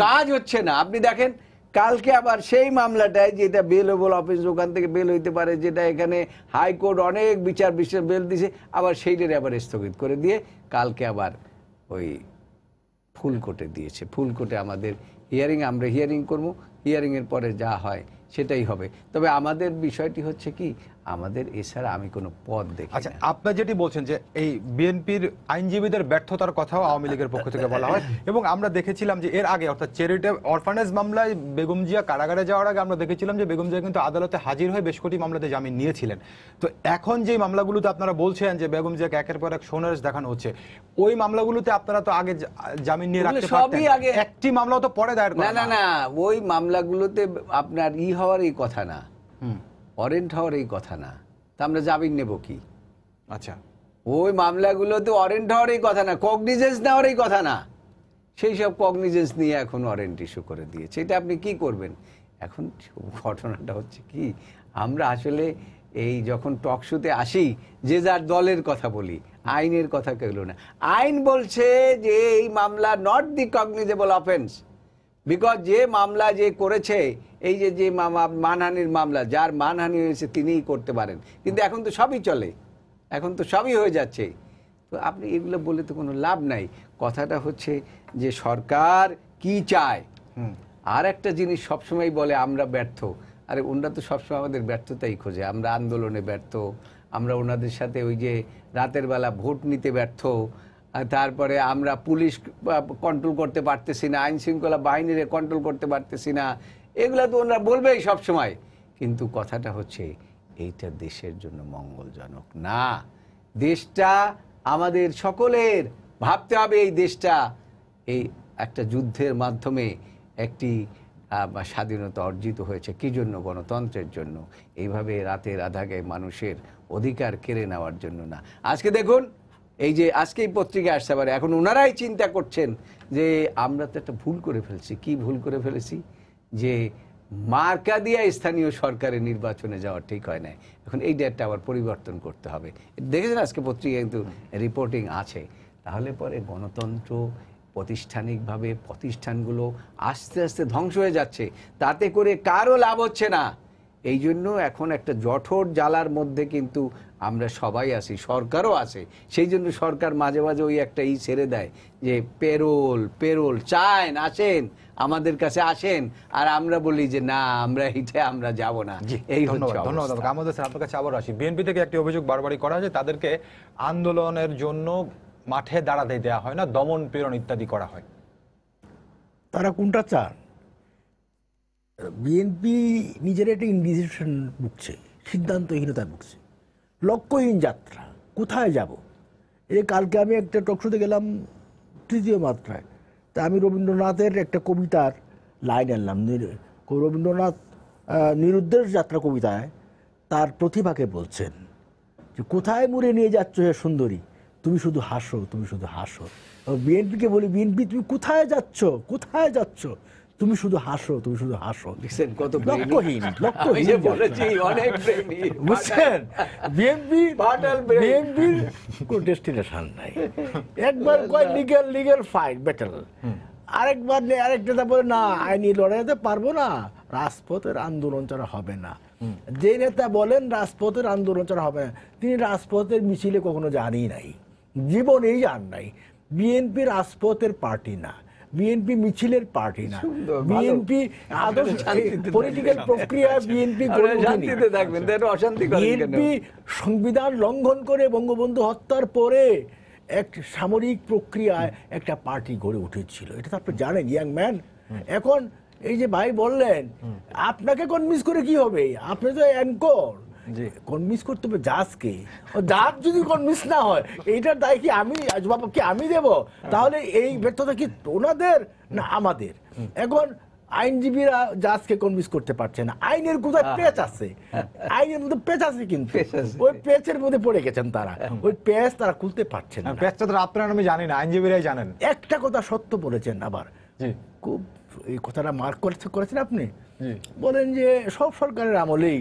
কাজ হচ্ছে না। আপনি দেখেন কালকে আবার সেই মামলাটায়, যেটা বেলেবল অফিস, ওখান থেকে বেল হইতে পারে, যেটা এখানে হাইকোর্ট অনেক বিচার বেল দিছে, আবার সেইটারে আবার স্থগিত করে দিয়ে কালকে আবার ওই ফুল কোর্টে দিয়েছে। ফুল কোর্টে আমাদের হিয়ারিং, আমরা হিয়ারিং করবো, হিয়ারিংয়ের পরে যা হয় সেটাই হবে। তবে আমাদের বিষয়টি হচ্ছে কি, আমাদের এছাড়া আমি কোনো পথ দেখি আচ্ছা, না। আপনি যেটি বলছেন যে এই বিএনপির আইনজীবীদের ব্যর্থতার কথাও আওয়ামী লীগের পক্ষ থেকে বলা হয়, এবং আমরা দেখেছিলাম যে এর আগে অর্থাৎ চ্যারিটি অরফানেজ মামলায় বেগম জিয়া কারাগারে যাওয়ার আগে আমরা দেখেছিলাম যে বেগম জিয়া কিন্তু আদালতে হাজির হয়ে বেশ কটি মামলাতে জামিন নিয়েছিলেন। তো এখন যে মামলাগুলোতে আপনারা বলছেন যে বেগম জিয়াকে একের পর এক সোনারেশ দেখানো হচ্ছে, ওই মামলাগুলোতে আপনারা তো আগে জামিন নিয়ে রাখতে পারতেন, একটি মামলাও তো পরে দায়ের করা না, ওই মামলাগুলোতে আপনার হওয়ার এই কথা না, ওয়ারেন্ট হওয়ার এই কথা না, তা আমরা জামিন নেব কি? আচ্ছা, ওই মামলাগুলোতে ওয়ারেন্ট হওয়ার এই কথা না, কগনিজেন্স নেওয়ার এই কথা না। সেই সব কগনিজেন্স নিয়ে এখন ওয়ারেন্ট ইস্যু করে দিয়েছে। এটা আপনি কি করবেন? এখন ঘটনাটা হচ্ছে কি, আমরা আসলে এই যখন টক শোতে আসি যে যার দলের কথা বলি, আইনের কথা কেউ না। আইন বলছে যে এই মামলা not the cognizable offence, because যে মামলা যে করেছে, এই যে মানহানির মামলা, যার মানহানি হয়েছে তিনিই করতে পারেন। কিন্তু এখন তো সবই চলে, এখন তো সবই হয়ে যাচ্ছে। তো আপনি এগুলো বলে তো কোনো লাভ নাই। কথাটা হচ্ছে যে সরকার কি চায়। আর একটা জিনিস সবসময় বলে আমরা ব্যর্থ। আরে ওনারা তো সবসময় আমাদের ব্যর্থতাই খোঁজে। আমরা আন্দোলনে ব্যর্থ, আমরা ওনাদের সাথে ওই যে রাতের বেলা ভোট নিতে ব্যর্থ, তারপরে আমরা পুলিশ কন্ট্রোল করতে পারতেছি না, আইন শৃঙ্খলা বাহিনীরে কন্ট্রোল করতে পারতেছি না, এগুলো তো ওনারা বলবেই সবসময়। কিন্তু কথাটা হচ্ছে এইটা দেশের জন্য মঙ্গলজনক না। দেশটা আমাদের সকলের ভাবতে হবে, এই দেশটা এই একটা যুদ্ধের মাধ্যমে একটি স্বাধীনতা অর্জিত হয়েছে কি জন্য? গণতন্ত্রের জন্য। এইভাবে রাতের আধারে মানুষের অধিকার কেড়ে নেওয়ার জন্য না। আজকে দেখুন, এই যে আজকেই পত্রিকা আসতে পারে, এখন ওনারাই চিন্তা করছেন যে আমরা তো একটা ভুল করে ফেলছি। কি ভুল করে ফেলেছি? যে মার্কা দিয়ে স্থানীয় সরকারের নির্বাচনে যাওয়া ঠিক হয় না। এখন এই ডেটটা আবার পরিবর্তন করতে হবে। দেখেছেন আজকে পত্রিকায় কিন্তু রিপোর্টিং আছে। তাহলে পরে গণতন্ত্র প্রাতিষ্ঠানিকভাবে প্রতিষ্ঠানগুলো আস্তে আস্তে ধ্বংস হয়ে যাচ্ছে, তাতে করে কারো লাভ হচ্ছে না। এই জন্য এখন একটা জঠর জ্বালার মধ্যে কিন্তু আমরা সবাই আছি, সরকারও আছে। সেই জন্য সরকার মাঝে মাঝে ওই একটা ছেড়ে দেয় যে পেরোল চান, আসেন আমাদের কাছে আসেন, আর আমরা বলি যে না, আমরা এইটা আমরা যাব না। এই ধন্যবাদ। আমাদের স্যার আপনার কাছে আবার আসি। বিএনপি থেকে একটি অভিযোগ বারবারই করা হয় যে তাদেরকে আন্দোলনের জন্য মাঠে দাঁড়াতে দেওয়া হয় না, দমন পীড়ন ইত্যাদি করা হয়। তারা কোনটা চান? বিএনপি নিজের একটা ইনডিসিশন ভুগছে, সিদ্ধান্তহীনতা ভুগছে, লক্ষ্যহীন যাত্রা। কোথায় যাব? এই কালকে আমি একটা টকশোতে গেলাম তৃতীয় মাত্রায়, তা আমি রবীন্দ্রনাথের একটা কবিতার লাইন আনলাম। রবীন্দ্রনাথ নিরুদ্দেশ যাত্রা কবিতায় তার প্রতিভাকে বলছেন যে কোথায় মুড়ে নিয়ে যাচ্ছ হে সুন্দরী, তুমি শুধু হাসো, তুমি শুধু হাসো। বিএনপিকে বলি, বিএনপি তুমি কোথায় যাচ্ছ, কোথায় যাচ্ছ? তুমি শুধু হাসো, তুমি শুধু হাসো। কত লক্ষ্যহীন, বুঝছেন? বিএনপির কোনো ডেস্টিনেশন নাই। একবার কয় লিগ্যাল ফাইট ব্যাটল, আরেকটা বলে না আইনি লড়াইতে পারবো না, রাজপথের আন্দোলন ছাড়া হবে না। যে নেতা বলেন রাজপথের আন্দোলন ছাড়া হবে না, তিনি রাজপথের মিছিলে কখনো জানি নাই, জীবনেই জান নাই। বিএনপি রাজপথের পার্টি না, বিএনপি মিছিলের পার্টি না, বিএনপি আদর্শ পলিটিক্যাল প্রক্রিয়ায় বিএনপি সংবিধান লঙ্ঘন করে বঙ্গবন্ধু হত্যার পরে এক সামরিক প্রক্রিয়ায় একটা পার্টি গড়ে উঠেছিল। এটা তো আপনি জানেন, ইয়াং ম্যান। এখন এই যে ভাই বললেন, আপনাকে কনভিন্স করে কি হবে? আপনি তো অ্যাঙ্কর, কনভিন্স করতে হবে জাজকে। জাজ যদি কনভিন্স না হয়, এইটার দায় কি আমি দেব? তাহলে এই ব্যর্থতা কি ওনাদের না আমাদের? এখন আইনজীবীরা জাজকে কনভিন্স করতে পারছে না। আইনের কোথায় পেচ আছে, আইনের মধ্যে পেচ আছে, কিন্তু ওই পেচের মধ্যে পড়ে গেছেন তারা। ওই পেচ তারা খুলতে পারছে না। পেচটা তো আপনার আমি জানি না, আইনজীবীরাই জানেন। একটা কথা সত্য বলেছেন আবার, খুব এই কথাটা মার্ক করেছেন আপনি। বলেন যে সব সরকারের আমলেই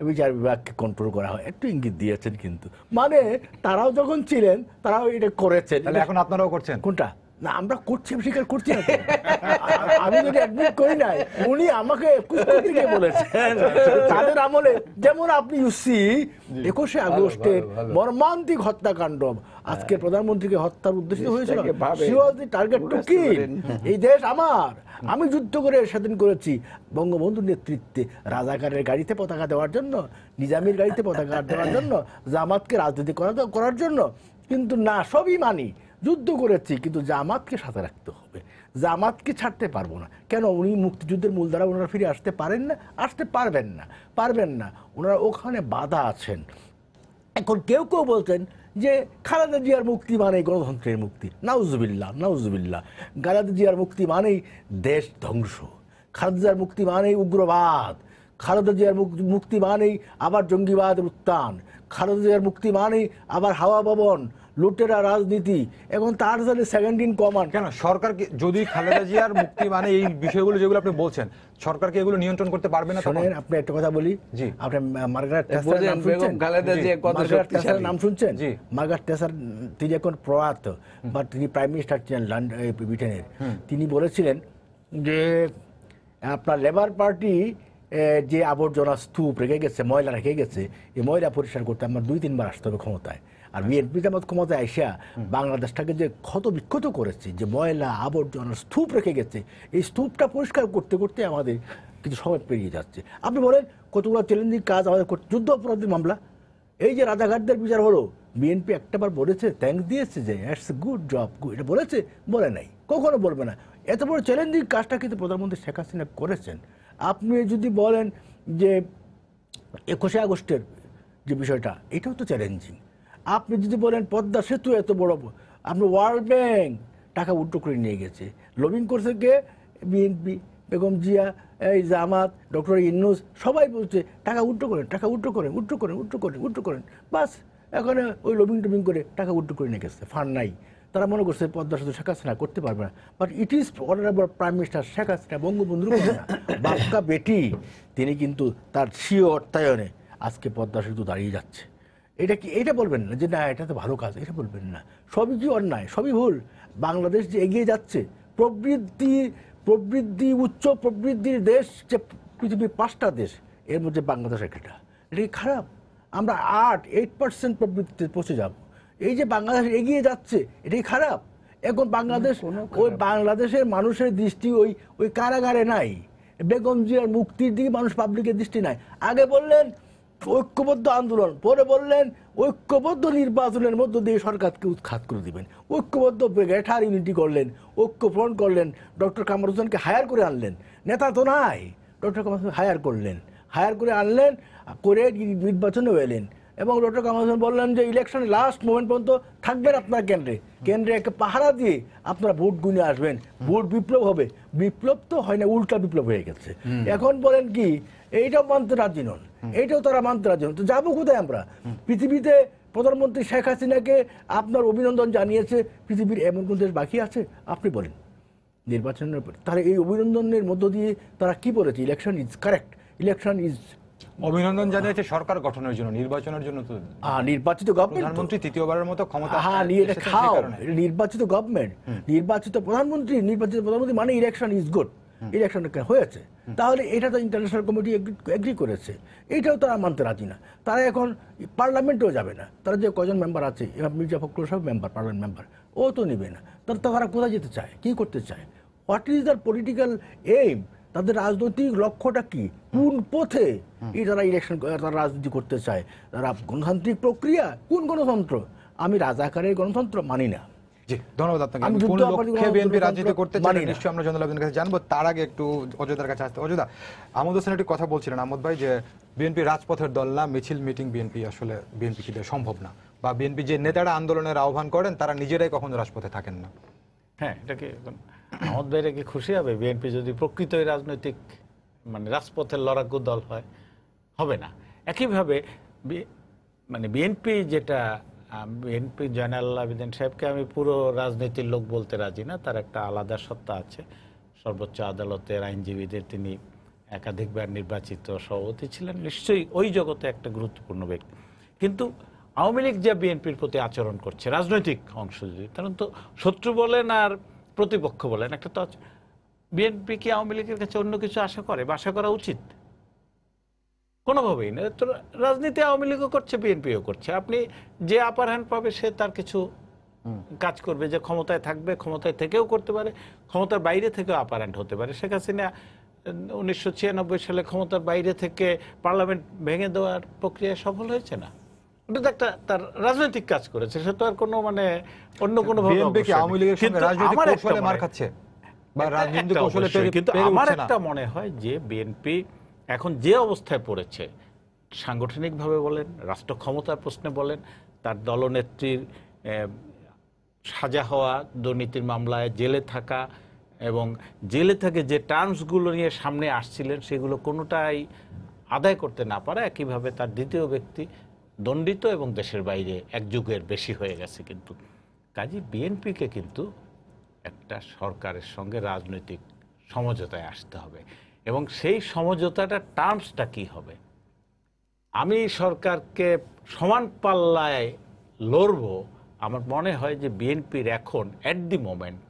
বিচার বিভাগকে কন্ট্রোল করা হয়, একটু ইঙ্গিত দিয়েছেন। কিন্তু মানে তারাও যখন ছিলেন তারাও এটা করেছেন। এখন আপনারাও করছেন কোনটা? না আমরা করছি, আমি স্বীকার করছি না তো। আমি যদি অ্যাডমিট করি নাই, উনি আমাকে কুস্কুতি থেকে বলেছেন তাদের আমলে। যেমন আপনি ইউসি 21শে আগস্টের মর্মান্তিক হত্যাকাণ্ড, আজকে প্রধানমন্ত্রীকে হত্যার উদ্দেশ্য হয়েছিল, she was the target to kill। এই দেশ আমার, আমি যুদ্ধ করে স্বাধীন করেছি বঙ্গবন্ধুর নেতৃত্বে, রাজাকারের গাড়িতে পতাকা দেওয়ার জন্য, নিজামীর গাড়িতে পতাকা দেওয়ার জন্য, জামাতকে রাজনীতি করার জন্য। কিন্তু না, সবই মানি, যুদ্ধ করেছি, কিন্তু জামাতকে সাথে রাখতে হবে, জামাতকে ছাড়তে পারবো না। কেন? উনি মুক্তিযুদ্ধের মূলধারা ওনারা ফিরে আসতে পারেন না, আসতে পারবেন না, ওনারা ওখানে বাধা আছেন। এখন কেউ কেউ বলছেন যে খালেদা জিয়ার মুক্তি মানেই গণতন্ত্রের মুক্তি। নাউজুবিল্লাহ। খালেদা জিয়ার মুক্তি মানেই দেশ ধ্বংস, খালেদা জিয়ার মুক্তি মানেই উগ্রবাদ, খালেদা জিয়ার মুক্তি মানেই আবার জঙ্গিবাদের উত্থান, খালেদা জিয়ার মুক্তি মানেই আবার হাওয়া ভবন, লুটেরা রাজনীতি। এখন তার সাথে সেকেন্ড ইন কমান্ড। কেন সরকারকে যদি খালেদা জিয়ার মুক্তি মানে এই বিষয়গুলো যেগুলো আপনি বলছেন, সরকারকে এগুলো নিয়ন্ত্রণ করতে পারবে না? শোনেন, আপনি একটা কথা বলি, জি, আপনি মার্গারেট থ্যাচারের নাম শুনছেন? জি, মার্গারেট থ্যাচার, তিনি এখন প্রয়াত, বা তিনি প্রাইম মিনিস্টার ছিলেন ব্রিটেনের। তিনি বলেছিলেন যে আপনার লেবার পার্টি যে আবর্জনা স্তূপ রেখে গেছে, ময়লা রেখে গেছে, এই ময়লা পরিষ্কার করতে আমার 2-3 বার আসতে হবে ক্ষমতায়। আর বিএনপি জামাত ক্ষমতায় আইসা বাংলাদেশটাকে যে ক্ষত বিক্ষত করেছে, যে ময়লা আবর্জনার স্তূপ রেখে গেছে, এই স্তূপটা পরিষ্কার করতে করতে আমাদের কিছু সময় পেরিয়ে যাচ্ছে। আপনি বলেন কতগুলো চ্যালেঞ্জিং কাজ আমাদের করতে, যুদ্ধ অপরাধী মামলা, এই যে রাজাঘাটদের বিচার হলো, বিএনপি একটাবার বলেছে, থ্যাঙ্কস দিয়েছে যে ইটস গুড জব, এটা বলেছে? বলে নাই, কখনো বলবে না। এত বড় চ্যালেঞ্জিং কাজটা কিন্তু প্রধানমন্ত্রী শেখ হাসিনা করেছেন। আপনি যদি বলেন যে 21শে আগস্টের যে বিষয়টা, এটাও তো চ্যালেঞ্জিং। আপনি যদি বলেন পদ্মা সেতু এত বড়, আপনি ওয়ার্ল্ড ব্যাংক টাকা উল্টো করে নিয়ে গেছে, লবিং করছে কে? বিএনপি, বেগম জিয়া, এই জামাত, ডক্টর ইউনূস, সবাই বলছে টাকা উল্টো করেন, বাস এখানে ওই লবিং করে টাকা উল্টো করে নিয়ে গেছে, ফান্ড নাই। তারা মনে করছে পদ্মা সেতু শেখ হাসিনা করতে পারবে না, but it is honourable prime minister Sheikh Hasina, বঙ্গবন্ধুর বাপকা বেটি, তিনি কিন্তু তার স্বীয় অর্থায়নে আজকে পদ্মা সেতু দাঁড়িয়ে যাচ্ছে। এটা কি, এটা বলবেন না যে না এটা তো ভালো কাজ, এটা বলবেন না। সবই কি অন্যায়, সবই ভুল। বাংলাদেশ যে এগিয়ে যাচ্ছে, প্রবৃদ্ধি উচ্চ প্রবৃদ্ধির দেশ যে পৃথিবীর 5টা দেশ, এর মধ্যে বাংলাদেশ একটা, এটা কি খারাপ? আমরা 8% প্রবৃদ্ধিতে পৌঁছে যাব। এই যে বাংলাদেশ এগিয়ে যাচ্ছে, এটাই খারাপ? এখন বাংলাদেশ, ওই বাংলাদেশের মানুষের দৃষ্টি ওই কারাগারে নাই, বেগম জিয়ার মুক্তির দিকে মানুষ পাবলিকের দৃষ্টি নাই। আগে বললেন ঐক্যবদ্ধ আন্দোলন, পরে বললেন ঐক্যবদ্ধ নির্বাচনের মধ্য দিয়ে সরকারকে উৎখাত করে দিবেন। ঐক্যবদ্ধ গ্রেটার ইউনিটি করলেন, ঐক্য ফ্রন্ট করলেন, ডক্টর কামরুল হোসেনকে হায়ার করে আনলেন, নেতা তো নাই, ডক্টর কামরুল হোসেন হায়ার করে আনলেন, করে নির্বাচনে এলেন। এবং ডক্টর কামরুল হোসেন বললেন যে ইলেকশনের লাস্ট মোমেন্ট পর্যন্ত থাকবেন আপনার কেন্দ্রে একে পাহারা দিয়ে আপনারা ভোট গুনে আসবেন, ভোট বিপ্লব হবে। বিপ্লব তো হয় না, উল্টা বিপ্লব হয়ে গেছে। এখন বলেন কি এইটাও মানতে রাজি নন, এইটাও তারা মানতে রাজি নন। তো যাবো কোথায় আমরা? পৃথিবীতে প্রধানমন্ত্রী শেখ হাসিনাকে আপনার অভিনন্দন জানিয়েছে পৃথিবীর এমন কোন দেশ বাকি আছে? আপনি বলেন নির্বাচনের পর। তাহলে এই অভিনন্দনের মধ্য দিয়ে তারা কি বলেছে? Election is correct, election is, অভিনন্দন জানিয়েছে সরকার গঠনের জন্য, নির্বাচনের জন্য তো নির্বাচিত গভর্নমেন্ট, প্রধানমন্ত্রী তৃতীয়বারের মতো ক্ষমতা নির্বাচিত গভর্নমেন্ট, নির্বাচিত প্রধানমন্ত্রী মানে ইলেকশন ইজ গুড, ইলেকশন হয়েছে। তাহলে এটা তো ইন্টারন্যাশনাল কমিটি এগ্রি করেছে, এইটাও তারা মানতে রাজি না। তারা এখন পার্লামেন্টেও যাবে না। তারা যে কজন মেম্বার আছে, মির্জা ফখরুল সব মেম্বার, পার্লামেন্ট মেম্বার, ও তো নেবে না। তারা কোথায় যেতে চায়, কি করতে চায়? What is the political aim? তাদের রাজনৈতিক লক্ষ্যটা কি? কোন পথে তারা তারা রাজনীতি করতে চায়? তারা গণতান্ত্রিক প্রক্রিয়া, কোন গণতন্ত্র? আমি রাজাকারের গণতন্ত্র মানি না। জি, ধন্যবাদ আপনাকে। কোন লক্ষ্যে বিএনপি রাজনীতি করতে চায় নিশ্চয়ই আমরা জনাব আব্দুল কাছে জানবো। তার আগে একটু অযোধ্যার কাছে আসতে। অযোধ্যা, আহমদ হোসেন একটি কথা বলছিলেন আহমদ ভাই, যে বিএনপি রাজপথের দল না, মিছিল মিটিং বিএনপি আসলে বিএনপি কি সম্ভব না, বা বিএনপি যে নেতারা আন্দোলনের আহ্বান করেন তারা নিজেরাই কখনো রাজপথে থাকেন না। হ্যাঁ, এটা কি আহমদ ভাইরা কি খুশি হবে বিএনপি যদি প্রকৃতই রাজনৈতিক মানে রাজপথের লড়াকু দল হয়? হবে না। একইভাবে মানে বিএনপি যেটা, বিএনপি জয়নাল আবেদিন সাহেবকে আমি পুরো রাজনীতির লোক বলতে রাজি না, তার একটা আলাদা সত্তা আছে। সর্বোচ্চ আদালতের আইনজীবীদের তিনি একাধিকবার নির্বাচিত সভাপতি ছিলেন, নিশ্চয়ই ওই জগতে একটা গুরুত্বপূর্ণ ব্যক্তি। কিন্তু আওয়ামী লীগ যে বিএনপির প্রতি আচরণ করছে রাজনৈতিক অংশ যদি, কারণ তো শত্রু বলেন আর প্রতিপক্ষ বলেন, একটা তো বিএনপি কি আওয়ামী লীগের কাছে অন্য কিছু আশা করে বা আশা করা উচিত? কোনোভাবেই না। তো রাজনীতি আওয়ামী লীগও করছে, বিএনপিও করছে। আপনি যে আপার হ্যান্ড পাবে সে তার কিছু কাজ করবে, যে ক্ষমতায় থাকবে, ক্ষমতায় থেকেও করতে পারে, ক্ষমতার বাইরে থেকেও আপার হ্যান্ড হতে পারে। শেখ হাসিনা 1996 সালে ক্ষমতার বাইরে থেকে পার্লামেন্ট ভেঙে দেওয়ার প্রক্রিয়ায় সফল হয়েছে না? ওটা তো একটা তার রাজনৈতিক কাজ করেছে, সে তো আর কোনো মানে অন্য কোনো ভাবে বিএনপি কি আওয়ামী লীগের সঙ্গে রাজনৈতিক কৌশলে মার খাচ্ছে বা রাজনৈতিক কৌশলে কিন্তু পেরে আমার উঠছে না? একটা মনে হয় যে বিএনপি এখন যে অবস্থায় পড়েছে, সাংগঠনিকভাবে বলেন, রাষ্ট্র ক্ষমতার প্রশ্নে বলেন, তার দলনেত্রীর সাজা হওয়া, দুর্নীতির মামলায় জেলে থাকা এবং জেলে থেকে যে টার্মসগুলো নিয়ে সামনে আসছিলেন সেগুলো কোনোটাই আদায় করতে না পারা, একইভাবে তার দ্বিতীয় ব্যক্তি দণ্ডিত এবং দেশের বাইরে এক যুগের বেশি হয়ে গেছে। কিন্তু কাজী বিএনপিকে কিন্তু একটা সরকারের সঙ্গে রাজনৈতিক সমঝোতায় আসতে হবে এবং সেই সমঝোতাটার টার্মসটা কি হবে। আমি সরকারকে সমান পাল্লায় লড়বো, আমার মনে হয় যে বিএনপির এখন অ্যাট দি মোমেন্ট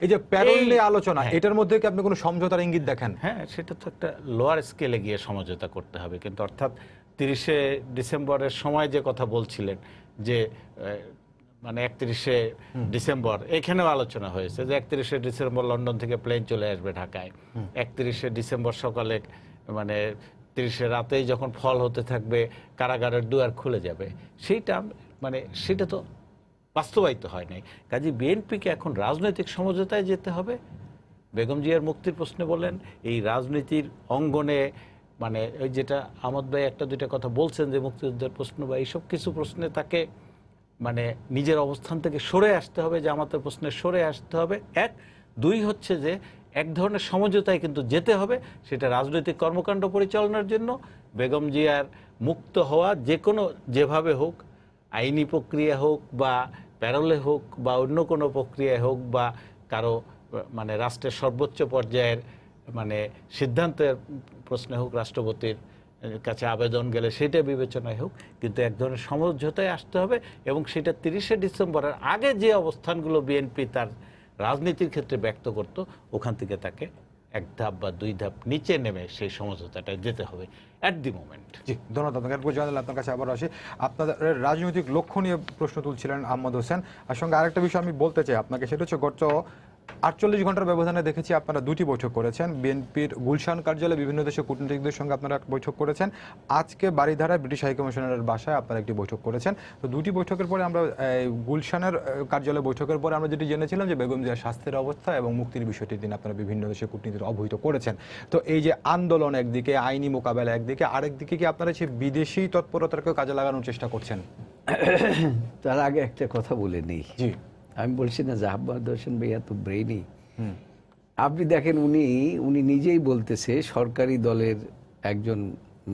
এই যে প্যারোল নিয়ে আলোচনা, এটার মধ্যে কি আপনি কোনো সমঝোতার ইঙ্গিত দেখেন? হ্যাঁ, সেটা তো একটা লোয়ার স্কেলে গিয়ে সমঝোতা করতে হবে। কিন্তু অর্থাৎ 30শে ডিসেম্বরের সময় যে কথা বলছিলেন যে মানে 31শে ডিসেম্বর, এখানেও আলোচনা হয়েছে যে 31শে ডিসেম্বর লন্ডন থেকে প্লেন চলে আসবে ঢাকায়, 31শে ডিসেম্বর সকালে মানে 30শে রাতেই যখন ফল হতে থাকবে কারাগারের দুয়ার খুলে যাবে, সেইটা মানে সেটা তো বাস্তবায়িত হয় নাই। কাজে বিএনপিকে এখন রাজনৈতিক সমঝোতায় যেতে হবে। বেগম জিয়ার মুক্তির প্রশ্নে বলেন, এই রাজনীতির অঙ্গনে মানে ওই যেটা আহমদ ভাই একটা দুইটা কথা বলছেন যে মুক্তিযুদ্ধের প্রশ্ন বা এইসব কিছু প্রশ্নে তাকে মানে নিজের অবস্থান থেকে সরে আসতে হবে, জামাতের প্রশ্নে সরে আসতে হবে। এক, দুই হচ্ছে যে এক ধরনের সমঝোতায় কিন্তু যেতে হবে, সেটা রাজনৈতিক কর্মকাণ্ড পরিচালনার জন্য বেগম জিয়ার মুক্ত হওয়া যে কোনো যেভাবে হোক, আইনি প্রক্রিয়া হোক বা প্যারোলে হোক বা অন্য কোনো প্রক্রিয়ায় হোক বা কারো মানে রাষ্ট্রের সর্বোচ্চ পর্যায়ের মানে সিদ্ধান্তের প্রশ্নে হোক, রাষ্ট্রপতির কাছে আবেদন গেলে সেটা বিবেচনায় হোক, কিন্তু এক ধরনের সমঝোতায় আসতে হবে এবং সেটা 30শে ডিসেম্বরের আগে যে অবস্থানগুলো বিএনপি তার রাজনীতির ক্ষেত্রে ব্যক্ত করত, ওখান থেকে তাকে এক ধাপ বা দুই ধাপ নিচে নেমে সেই সমঝোতাটায় যেতে হবে অ্যাট দি মোমেন্ট। জি, ধন্যবাদ আপনাকে। আপনার কাছে আবার আসি, আপনাদের রাজনৈতিক লক্ষ্য নিয়ে প্রশ্ন তুলছিলেন আহমদ হোসেন। আর সঙ্গে আরেকটা বিষয় আমি বলতে চাই আপনাকে, সেটা হচ্ছে গত 48 ঘন্টার ব্যবধানে দেখেছি আপনারা দুটি বৈঠক করেছেন। বিএনপির গুলশান কার্যালয়ে বিভিন্ন দেশের কূটনীতিকদের সঙ্গে আপনারা বৈঠক করেছেন, আজকে বারিধারায় ব্রিটিশ হাইকমিশনারের বাসায় আপনারা একটি বৈঠক করেছেন। তো দুটি বৈঠকের পরে আমরা গুলশানের কার্যালয়ে বৈঠকের পরে আমরা যেটি জেনেছিলাম যে বেগম জিয়ার স্বাস্থ্যের অবস্থা এবং মুক্তির বিষয়টির দিন আপনারা বিভিন্ন দেশের কূটনীতির অবহিত করেছেন। তো এই যে আন্দোলন একদিকে, আইনি মোকাবেলা একদিকে, আরেকদিকে কি আপনারা সেই বিদেশি তৎপরতাকেও কাজে লাগানোর চেষ্টা করছেন? তার আগে একটা কথা বলে নিই। জি, আমি বলছি না যে আহমদ হোসেন ভাইয়া তো ব্রেইনি। আপনি দেখেন উনি নিজেই বলতেছে সরকারি দলের একজন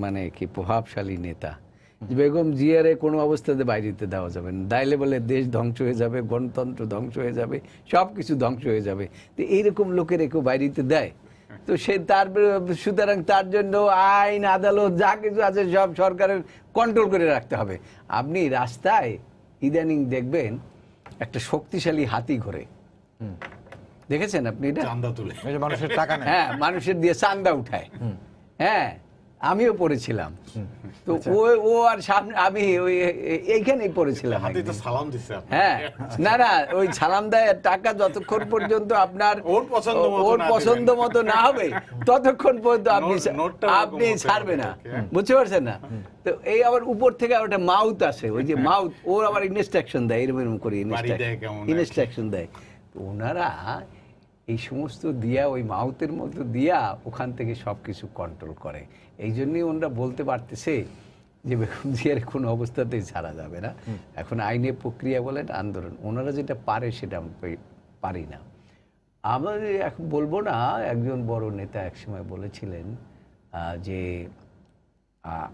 মানে কি প্রভাবশালী নেতা, বেগম জিয়ারে কোনো অবস্থাতে বাইরেতে দেওয়া যাবে না, দাইলে বলে দেশ ধ্বংস হয়ে যাবে, গণতন্ত্র ধ্বংস হয়ে যাবে, সব কিছু ধ্বংস হয়ে যাবে। তো এইরকম লোকের কেউ বাইরেতে দেয়? তো সে তার সুতরাং তার জন্য আইন আদালত যা কিছু আছে সব সরকারের কন্ট্রোল করে রাখতে হবে। আপনি রাস্তায় ইদানিং দেখবেন একটা শক্তিশালী হাতি ঘোরে, দেখেছেন আপনি এটা? চাঁদা তুলে মানুষের টাকা নেই। হ্যাঁ, মানুষের দিয়ে চাঁদা উঠায়। হ্যাঁ, আমিও পড়েছিলাম। তো ও আর সামনে আমি ওই এইখানেই পড়েছিলাম। সালাম দিচ্ছে। হ্যাঁ, না না, ওই সালাম দেয় টাকা যতক্ষণ পর্যন্ত আপনার ওর পছন্দ মতো না হবে ততক্ষণ পর্যন্ত আপনি ছাড়বে না, বুঝতে পারছেন না? তো এই আবার উপর থেকে আবার একটা মাউথ আসে, ওই যে মাউথ, ওর আবার ইনস্ট্রাকশন দেয়, এরকম করে ইনস্ট্রাকশন দেয়। তো ওনারা এই সমস্ত দিয়া ওই মাউথের মধ্যে দিয়া ওখান থেকে সব কিছু কন্ট্রোল করে। এই জন্যই ওনারা বলতে পারতেছে যে বেগম জিয়ার কোনো অবস্থাতেই ছাড়া যাবে না। এখন আইনের প্রক্রিয়া বলেন, আন্দোলন, ওনারা যেটা পারে সেটা আমরা পারি না। আমরা এখন বলবো না, একজন বড় নেতা একসময় বলেছিলেন যে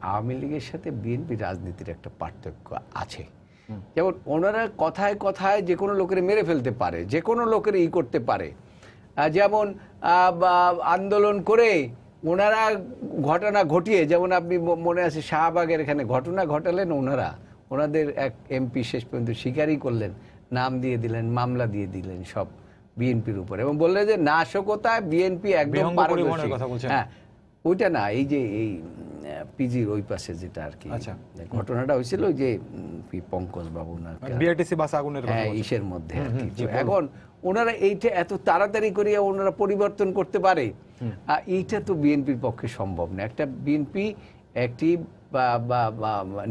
আওয়ামী লীগের সাথে বিএনপি রাজনীতির একটা পার্থক্য আছে। যেমন ওনারা কথায় কথায় যে কোনো লোকের মেরে ফেলতে পারে, যে কোনো লোকের করতে পারে। যেমন আন্দোলন করে ওনারা ঘটনা ঘটিয়ে, যেমন আপনি মনে আছে শাহবাগের এখানে ঘটনা ঘটালেন ওনারা, ওনাদের এক এমপি শেষ পর্যন্ত স্বীকারই করলেন, নাম দিয়ে দিলেন, মামলা দিয়ে দিলেন সব বিএনপির উপর, এবং বললেন যে নাশকতায় বিএনপি একদম বিহঙ্গ পরিবহনের পারদর্শী। কথা বলছেন? হ্যাঁ, ওইটা না, এই যে এই পিজির ওই পাশে যেটা আর কি আচ্ছা। ঘটনাটা হয়েছিল, ওই যে পঙ্কজ বাবু না বিআরটিসি বাস আগুনের কথা হ্যাঁ বলছেন। ইসের মধ্যে আর কি। তো এখন ওনারা এইটা এত তাড়াতাড়ি করিয়া ওনারা পরিবর্তন করতে পারে, আর এইটা তো বিএনপির পক্ষে সম্ভব না। একটা বিএনপি একটি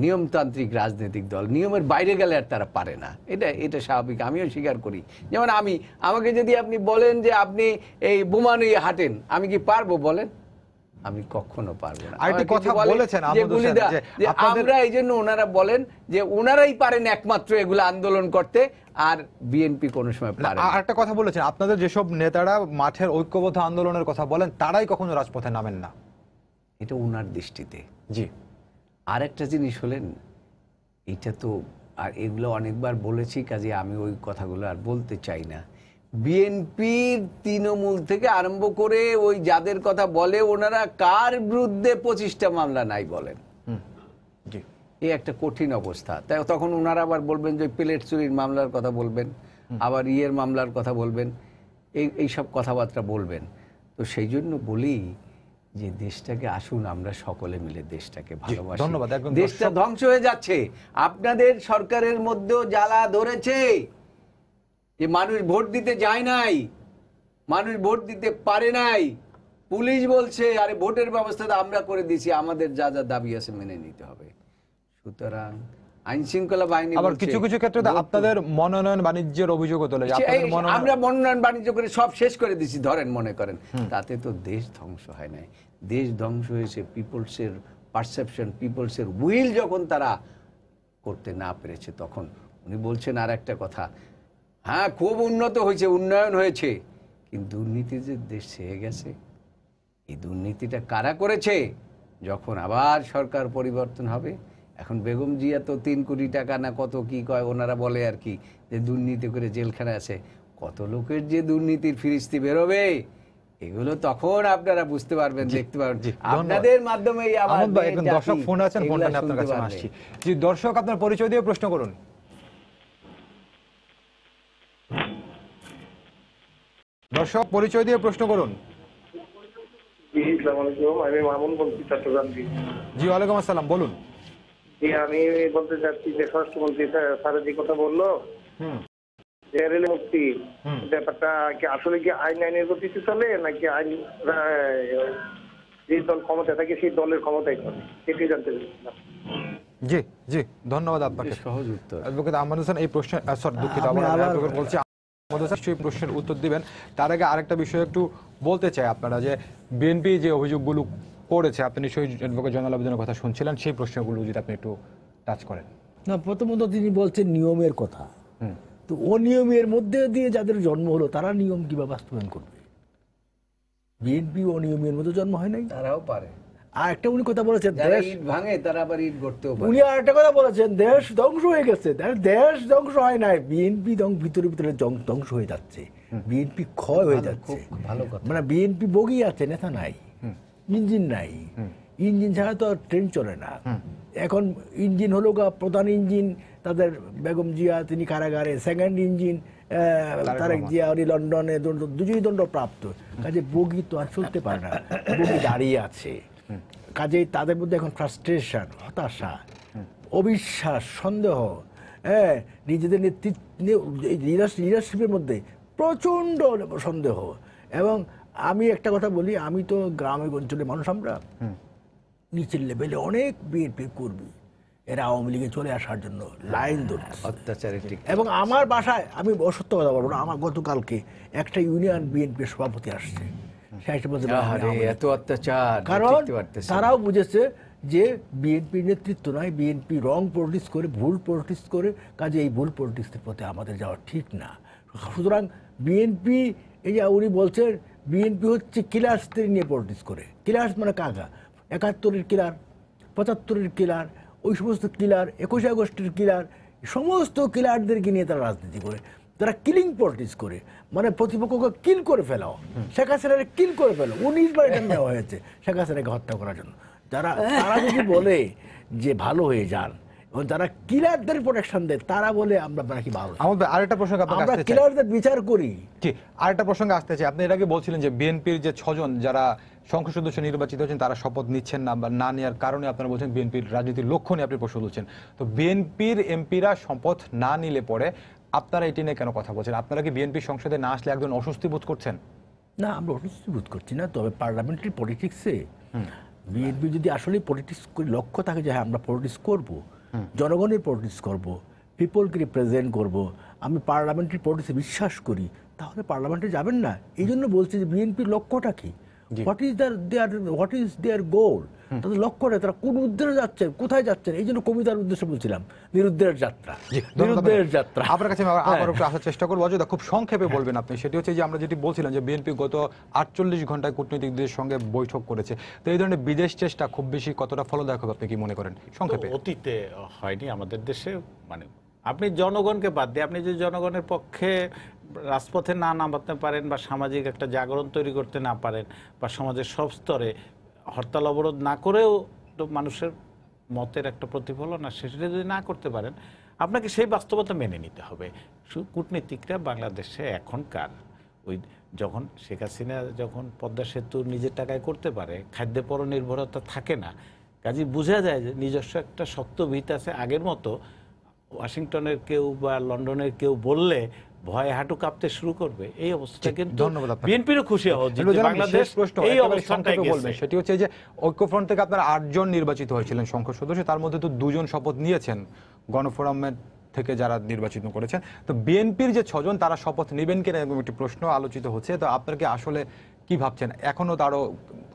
নিয়মতান্ত্রিক রাজনৈতিক দল, নিয়মের বাইরে গেলে আর তারা পারে না, এটা স্বাভাবিক, আমিও স্বীকার করি। যেমন আমাকে যদি আপনি বলেন যে আপনি এই বোমা নিয়ে হাঁটেন, আমি কি পারবো বলেন? আমি কখনো পারবো না। আরেকটি কথা বলেছেন যে আহমদ হোসেন, গুলিদা, যে যে আপনাদের- আমরা এই জন্য ওনারা বলেন যে ওনারাই পারেন একমাত্র এগুলো আন্দোলন করতে, আর বিএনপি কোনো সময় পারে না। আরেকটা কথা বলেছেন, আপনাদের যেসব নেতারা মাঠের ঐক্যবদ্ধ আন্দোলনের কথা বলেন তারাই কখনো রাজপথে নামেন না। এটা ওনার দৃষ্টিতে। জি, আর একটা জিনিস হলেন, এটা তো আর এগুলো অনেকবার বলেছি, কাজে আমি ওই কথাগুলো আর বলতে চাই না। বিএনপির তৃণমূল থেকে আরম্ভ করে ওই যাদের কথা বলে, ওনারা কার বিরুদ্ধে 25টা মামলা নাই বলেন? জি, এই একটা কঠিন অবস্থা। তাই তখন ওনারা আবার বলবেন যে প্লেট চুরির মামলার কথা বলবেন, আবার ইয়ের মামলার কথা বলবেন, এই সব কথাবার্তা বলবেন। তো সেই জন্য বলি যে দেশটাকে আসুন আমরা সকলে মিলে দেশটাকে ভালোবাসি। ধন্যবাদ। একদম দেশটা ধ্বংস হয়ে যাচ্ছে, আপনাদের সরকারের মধ্যেও জ্বালা ধরেছে যে মানুষ ভোট দিতে যায় নাই, মানুষ ভোট দিতে পারে নাই। পুলিশ বলছে আরে ভোটের ব্যবস্থা তো আমরা করে দিয়েছি, আমাদের যা যা দাবি আছে মেনে নিতে হবে। সুতরাং আইন শৃঙ্খলা বাহিনী আবার বলছে, কিছু কিছু ক্ষেত্রে তো আপনাদের মনোনয়ন বাণিজ্যের অভিযোগও তোলে, যে আপনাদের মনোনয়ন- আমরা মনোনয়ন বাণিজ্য করে সব শেষ করে দিছি ধরেন, মনে করেন, তাতে তো দেশ ধ্বংস হয় নাই। দেশ ধ্বংস হয়েছে পিপলসের পারসেপশন, পিপলসের উইল যখন তারা করতে না পেরেছে তখন। উনি বলছেন আর একটা কথা, হ্যাঁ খুব উন্নত হয়েছে, উন্নয়ন হয়েছে, কিন্তু দুর্নীতি যে দেশ ছেয়ে গেছে, এই দুর্নীতিটা কারা করেছে? যখন আবার সরকার পরিবর্তন হবে, এখন বেগম জিয়া তো 3 কোটি টাকা না কত কি কয় ওনারা বলে আর কি, যে দুর্নীতি করে জেলখানায় আছে, কত লোকের যে দুর্নীতির ফিরিস্তি বেরোবে, এগুলো তখন আপনারা বুঝতে পারবেন, দেখতে পারবেন আপনাদের মাধ্যমেই। আহমদ ভাই, একজন দর্শক ফোন আছেন, ফোনটা নিয়ে আপনার কাছে আসছি। জি দর্শক, আপনার পরিচয় দিয়ে প্রশ্ন করুন। দর্শক, পরিচয় দিয়ে প্রশ্ন করুন। জি, আসসালামু আলাইকুম। আমি মামুন বলছি, চট্টগ্রাম থেকে। জি, ওয়ালাইকুম আসসালাম, বলুন। জি, আমি বলতে চাচ্ছি যে স্বরাষ্ট্রমন্ত্রী স্যার যে কথা বললো হুম যে রেলে মুক্তি, ব্যাপারটা কি আসলে কি আইনের গতিতে চলে, নাকি আইন যে দল ক্ষমতায় থাকে সেই দলের ক্ষমতায় চলে, সেটাই জানতে চাচ্ছিলাম। জি জি, ধন্যবাদ আপনাকে। সহজ উত্তর। অ্যাডভোকেট আহমদ হোসেন এই প্রশ্ন, সরি দুঃখিত, আমি আবার আবার- অ্যাডভোকেট বলছি, আহমদ হোসেন সেই প্রশ্নের উত্তর দিবেন। তার আগে আরেকটা বিষয় একটু বলতে চাই, আপনারা যে বিএনপি যে অভিযোগগুলো করেছে, আপনি নিশ্চয়ই অ্যাডভোকেট জয়নাল আবেদিনের কথা শুনছিলেন, সেই প্রশ্নগুলো যদি আপনি একটু টাচ করেন। না, প্রথমত তিনি বলছেন নিয়মের কথা, তো অনিয়মের মধ্যে দিয়ে যাদের জন্ম হলো তারা নিয়ম কিভাবে বাস্তবায়ন করবে? বিএনপি অনিয়মের মধ্যে জন্ম হয় নাই। তারাও পারে, আর একটা উনি কথা বলেছেন, যারা দেশ, ইট ভাঙে তারা আবার ইট গড়তেও পারে। উনি আর একটা কথা বলেছেন, দেশ ধ্বংস হয়ে গেছে। দেশ ধ্বংস হয় নাই, বিএনপি ভিতরে ভিতরে ধ্বংস হয়ে যাচ্ছে, বিএনপি ক্ষয় হয়ে যাচ্ছে। খুব ভালো কথা। মানে বিএনপি বগি আছে, নেতা নাই, ইঞ্জিন নাই, ইঞ্জিন ছাড়া তো ট্রেন চলে না। এখন ইঞ্জিন হলো প্রধান ইঞ্জিন তাদের বেগম জিয়া, তিনি কারাগারে, সেকেন্ড ইঞ্জিন তারেক জিয়া, উনি লন্ডনে দুজনই দণ্ডপ্রাপ্ত। কাজে বগি তো আর চলতে পারে না, বগি দাঁড়িয়ে আছে। কাজেই তাদের মধ্যে এখন ফ্রাস্ট্রেশন, হতাশা, অবিশ্বাস, সন্দেহ, হ্যাঁ, নিজেদের লিডারশিপের মধ্যে প্রচণ্ড সন্দেহ। এবং আমি একটা কথা বলি, আমি তো গ্রামের অঞ্চলের মানুষ, আমরা নিচের লেভেলে অনেক বিএনপি কর্মী, এরা আওয়ামী লীগে চলে আসার জন্য লাইন ধরছে অত্যাচারের ঠিক। এবং আমার বাসায়, আমি অসত্য কথা বলবো না, আমার গতকালকে একটা ইউনিয়ন বিএনপির সভাপতি আসছে, সে এসে বলছে, আরে এত অত্যাচার, কারণ দেখতে পারতেছি। তারাও বুঝেছে যে বিএনপির নেতৃত্ব নয়, বিএনপি রং পলিটিক্স করে, ভুল পলিটিক্স করে, কাজে এই ভুল পলিটিক্সের পথে আমাদের যাওয়া ঠিক না। সুতরাং বিএনপি, এই যে উনি বলছেন বিএনপি হচ্ছে কিলারদের নিয়ে পলিটিক্স করে। কিলার মানে কাগা, 71-এর কিলার, 75-এর কিলার, ওই সমস্ত কিলার, 21 আগস্টের কিলার, সমস্ত কিলারদেরকে নিয়ে তারা রাজনীতি করে, তারা কিলিং পলিটিক্স করে, মানে প্রতিপক্ষকে কিল করে ফেলাও। শেখ হাসিনাকে কিল করে ফেলো, 19 বার এটা নেওয়া হয়েছে শেখ হাসিনাকে হত্যা করার জন্য। তারা যদি বলে যে ভালো হয়ে যান, যারা কিলারদের প্রোটেকশন দেয় তারা বলে আমরা নাকি ভালো। আমাদের আরেকটা প্রসঙ্গ আপনার আমরা কাছে চাই। কিলারদের বিচার করি। জি, আরেকটা প্রসঙ্গে আসতে চাই। আপনি এর আগে বলছিলেন যে বিএনপির যে 6 জন যারা সংসদ সদস্য নির্বাচিত হয়েছেন তারা শপথ নিচ্ছেন না বা না নেওয়ার কারণে আপনারা বলছেন বিএনপির রাজনীতির লক্ষ্য নিয়ে আপনি প্রশ্ন তুলছেন। তো বিএনপির এমপিরা শপথ না নিলে পরে আপনারা এটি নিয়ে কেন কথা বলছেন? আপনারা কি বিএনপি সংসদে না আসলে একজন অস্বস্তি বোধ করছেন? না, আমরা অস্বস্তি বোধ করছি না। তবে পার্লামেন্টারি পলিটিক্সে বিএনপি যদি আসলে পলিটিক্স করে লক্ষ্য থাকে যে হ্যাঁ আমরা পলিটিক্স করব, জনগণের পলিটিক্স করব, পিপলকে রিপ্রেজেন্ট করব, আমি পার্লামেন্টারি পলিটিক্সে বিশ্বাস করি, তাহলে পার্লামেন্টে যাবেন না। এই জন্য বলছি যে বিএনপির লক্ষ্যটা কি, হোয়াট ইজ দেয়ার গোল, তাদের লক্ষ্যটা, তারা কোন উদ্দেশ্যে যাচ্ছেন, কোথায় যাচ্ছেন। এই জন্য কবিতার উদ্দেশ্যে বলছিলাম নিরুদ্দেশের যাত্রা, নিরুদ্দেশের যাত্রা। আপনার কাছে আবার একটু আসার চেষ্টা করবো অযোধ্যা, খুব সংক্ষেপে বলবেন আপনি। সেটি হচ্ছে যে আমরা যেটি বলছিলাম যে বিএনপি গত 48 ঘন্টায় কূটনীতিকদের সঙ্গে বৈঠক করেছে। তো এই ধরনের বিদেশ চেষ্টা খুব বেশি কতটা ফলদায়ক হবে আপনি কি মনে করেন সংক্ষেপে? অতীতে হয়নি আমাদের দেশে। মানে আপনি জনগণকে বাদ দিয়ে আপনি যদি জনগণের পক্ষে রাজপথে না নামাতে পারেন বা সামাজিক একটা জাগরণ তৈরি করতে না পারেন বা সমাজের সব স্তরে হরতাল অবরোধ না করেও তো মানুষের মতের একটা প্রতিফলন আর সেটা যদি না করতে পারেন, আপনাকে সেই বাস্তবতা মেনে নিতে হবে। কূটনীতিকরা বাংলাদেশে এখনকার ওই যখন শেখ হাসিনা যখন পদ্মা সেতু নিজের টাকায় করতে পারে, খাদ্যে পরনির্ভরতা থাকে না, কাজে বোঝা যায় যে নিজস্ব একটা শক্ত ভিত আছে। আগের মতো ওয়াশিংটনের কেউ বা লন্ডনের কেউ বললে ভয়ে হাঁটু কাঁপতে শুরু করবে, এই অবস্থা কিন্তু বিএনপিরও খুশি হওয়া উচিত যে বাংলাদেশ এই অবস্থানটায় গেছে। সেটি হচ্ছে যে ঐক্যফ্রন্ট থেকে আপনারা 8 জন নির্বাচিত হয়েছিলেন সংসদ সদস্য, তার মধ্যে তো 2 জন শপথ নিয়েছেন গণফোরামের থেকে যারা নির্বাচিত করেছেন। তো বিএনপির যে 6 জন তারা শপথ নেবেন কিনা এরকম একটি প্রশ্ন আলোচিত হচ্ছে। তো আপনারা কি আসলে কি ভাবছেন? এখনো তারও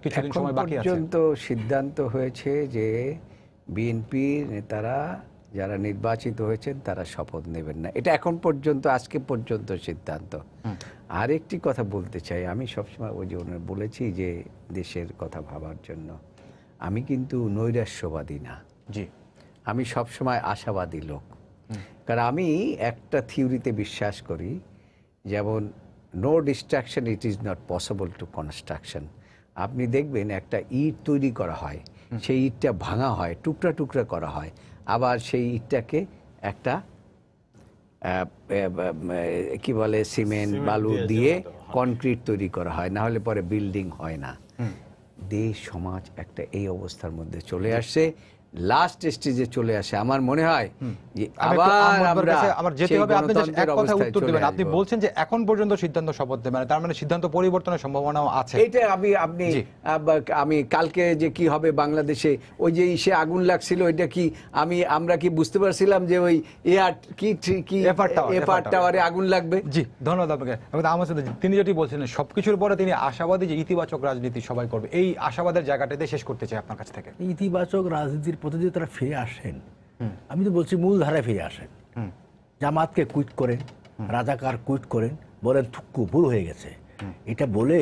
কিছুদিন সময় বাকি আছে। পর্যন্ত সিদ্ধান্ত হয়েছে যে বিএনপির নেতারা যারা নির্বাচিত হয়েছেন তারা শপথ নেবেন না, এটা এখন পর্যন্ত, আজকে পর্যন্ত সিদ্ধান্ত। আরেকটি কথা বলতে চাই, আমি সবসময় ওই যে বলেছি যে দেশের কথা ভাবার জন্য আমি কিন্তু নৈরাশ্যবাদী না, জি, আমি সবসময় আশাবাদী লোক। কারণ আমি একটা থিওরিতে বিশ্বাস করি, যেমন no destruction it is not possible to construction. আপনি দেখবেন একটা ইট তৈরি করা হয়, সেই ইটটা ভাঙা হয়, টুকরা টুকরা করা হয়, আবার সেই ইটটাকে একটা কি বলে সিমেন্ট বালু দিয়ে কনক্রিট তৈরি করা হয়, না হলে পরে বিল্ডিং হয় না। দেশ সমাজ একটা এই অবস্থার মধ্যে চলে আসছে, লাস্ট স্টেজে চলে আসে। আমার মনে হয় যে আবার আমরা আমার যেতে হবে। আপনি জাস্ট এক কথা উত্তর দিবেন। আপনি বলছেন যে এখন পর্যন্ত সিদ্ধান্ত শপথ নেবেন, তার মানে সিদ্ধান্ত পরিবর্তনের সম্ভাবনাও আছে। এইটা আমি কালকে যে কি হবে বাংলাদেশে, ওই যে ইসে আগুন লাগছিল, ওইটা কি আমরা কি বুঝতে পারছিলাম যে ওই এপার টাওয়ারে আগুন লাগবে? জি, ধন্যবাদ আপনাকে। আমার সাথে তিনি যেটি বলছিলেন সবকিছুর পরে তিনি আশাবাদী যে ইতিবাচক রাজনীতি সবাই করবে, এই আশাবাদের জায়গাটাতে শেষ করতে চাই আপনার কাছ থেকে। ইতিবাচক রাজনীতির প্রতি যদি তারা ফিরে আসেন, আমি তো বলছি মূল ধারায় ফিরে আসেন। জামাতকে কুইট করেন, রাজাকার কুইট করেন, বলেন থুক্কু ভুল হয়ে গেছে, এটা বলে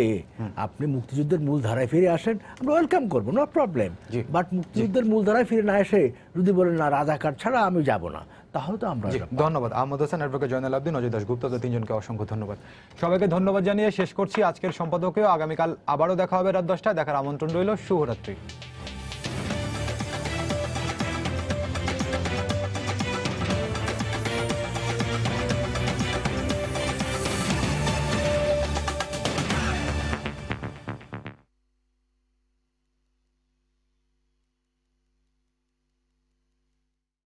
আপনি মুক্তিযুদ্ধের মূল ধারায় ফিরে আসেন, আমরা ওয়েলকাম করবো, নো প্রবলেম। বাট মুক্তিযুদ্ধের মূল ধারায় ফিরে না এসে যদি বলেন না রাজাকার ছাড়া আমি যাব না, তাহলে তো আমরা। ধন্যবাদ আহমদ হোসেন, অ্যাডভোকেট জয়নাল আবদিন, অজয় দাশগুপ্ত, তিনজনকে অসংখ্য ধন্যবাদ। সবাইকে ধন্যবাদ জানিয়ে শেষ করছি আজকের সম্পাদকীয়। আগামীকাল আবারও দেখা হবে রাত 10টায়। দেখার আমন্ত্রণ রইল। শুভরাত্রি।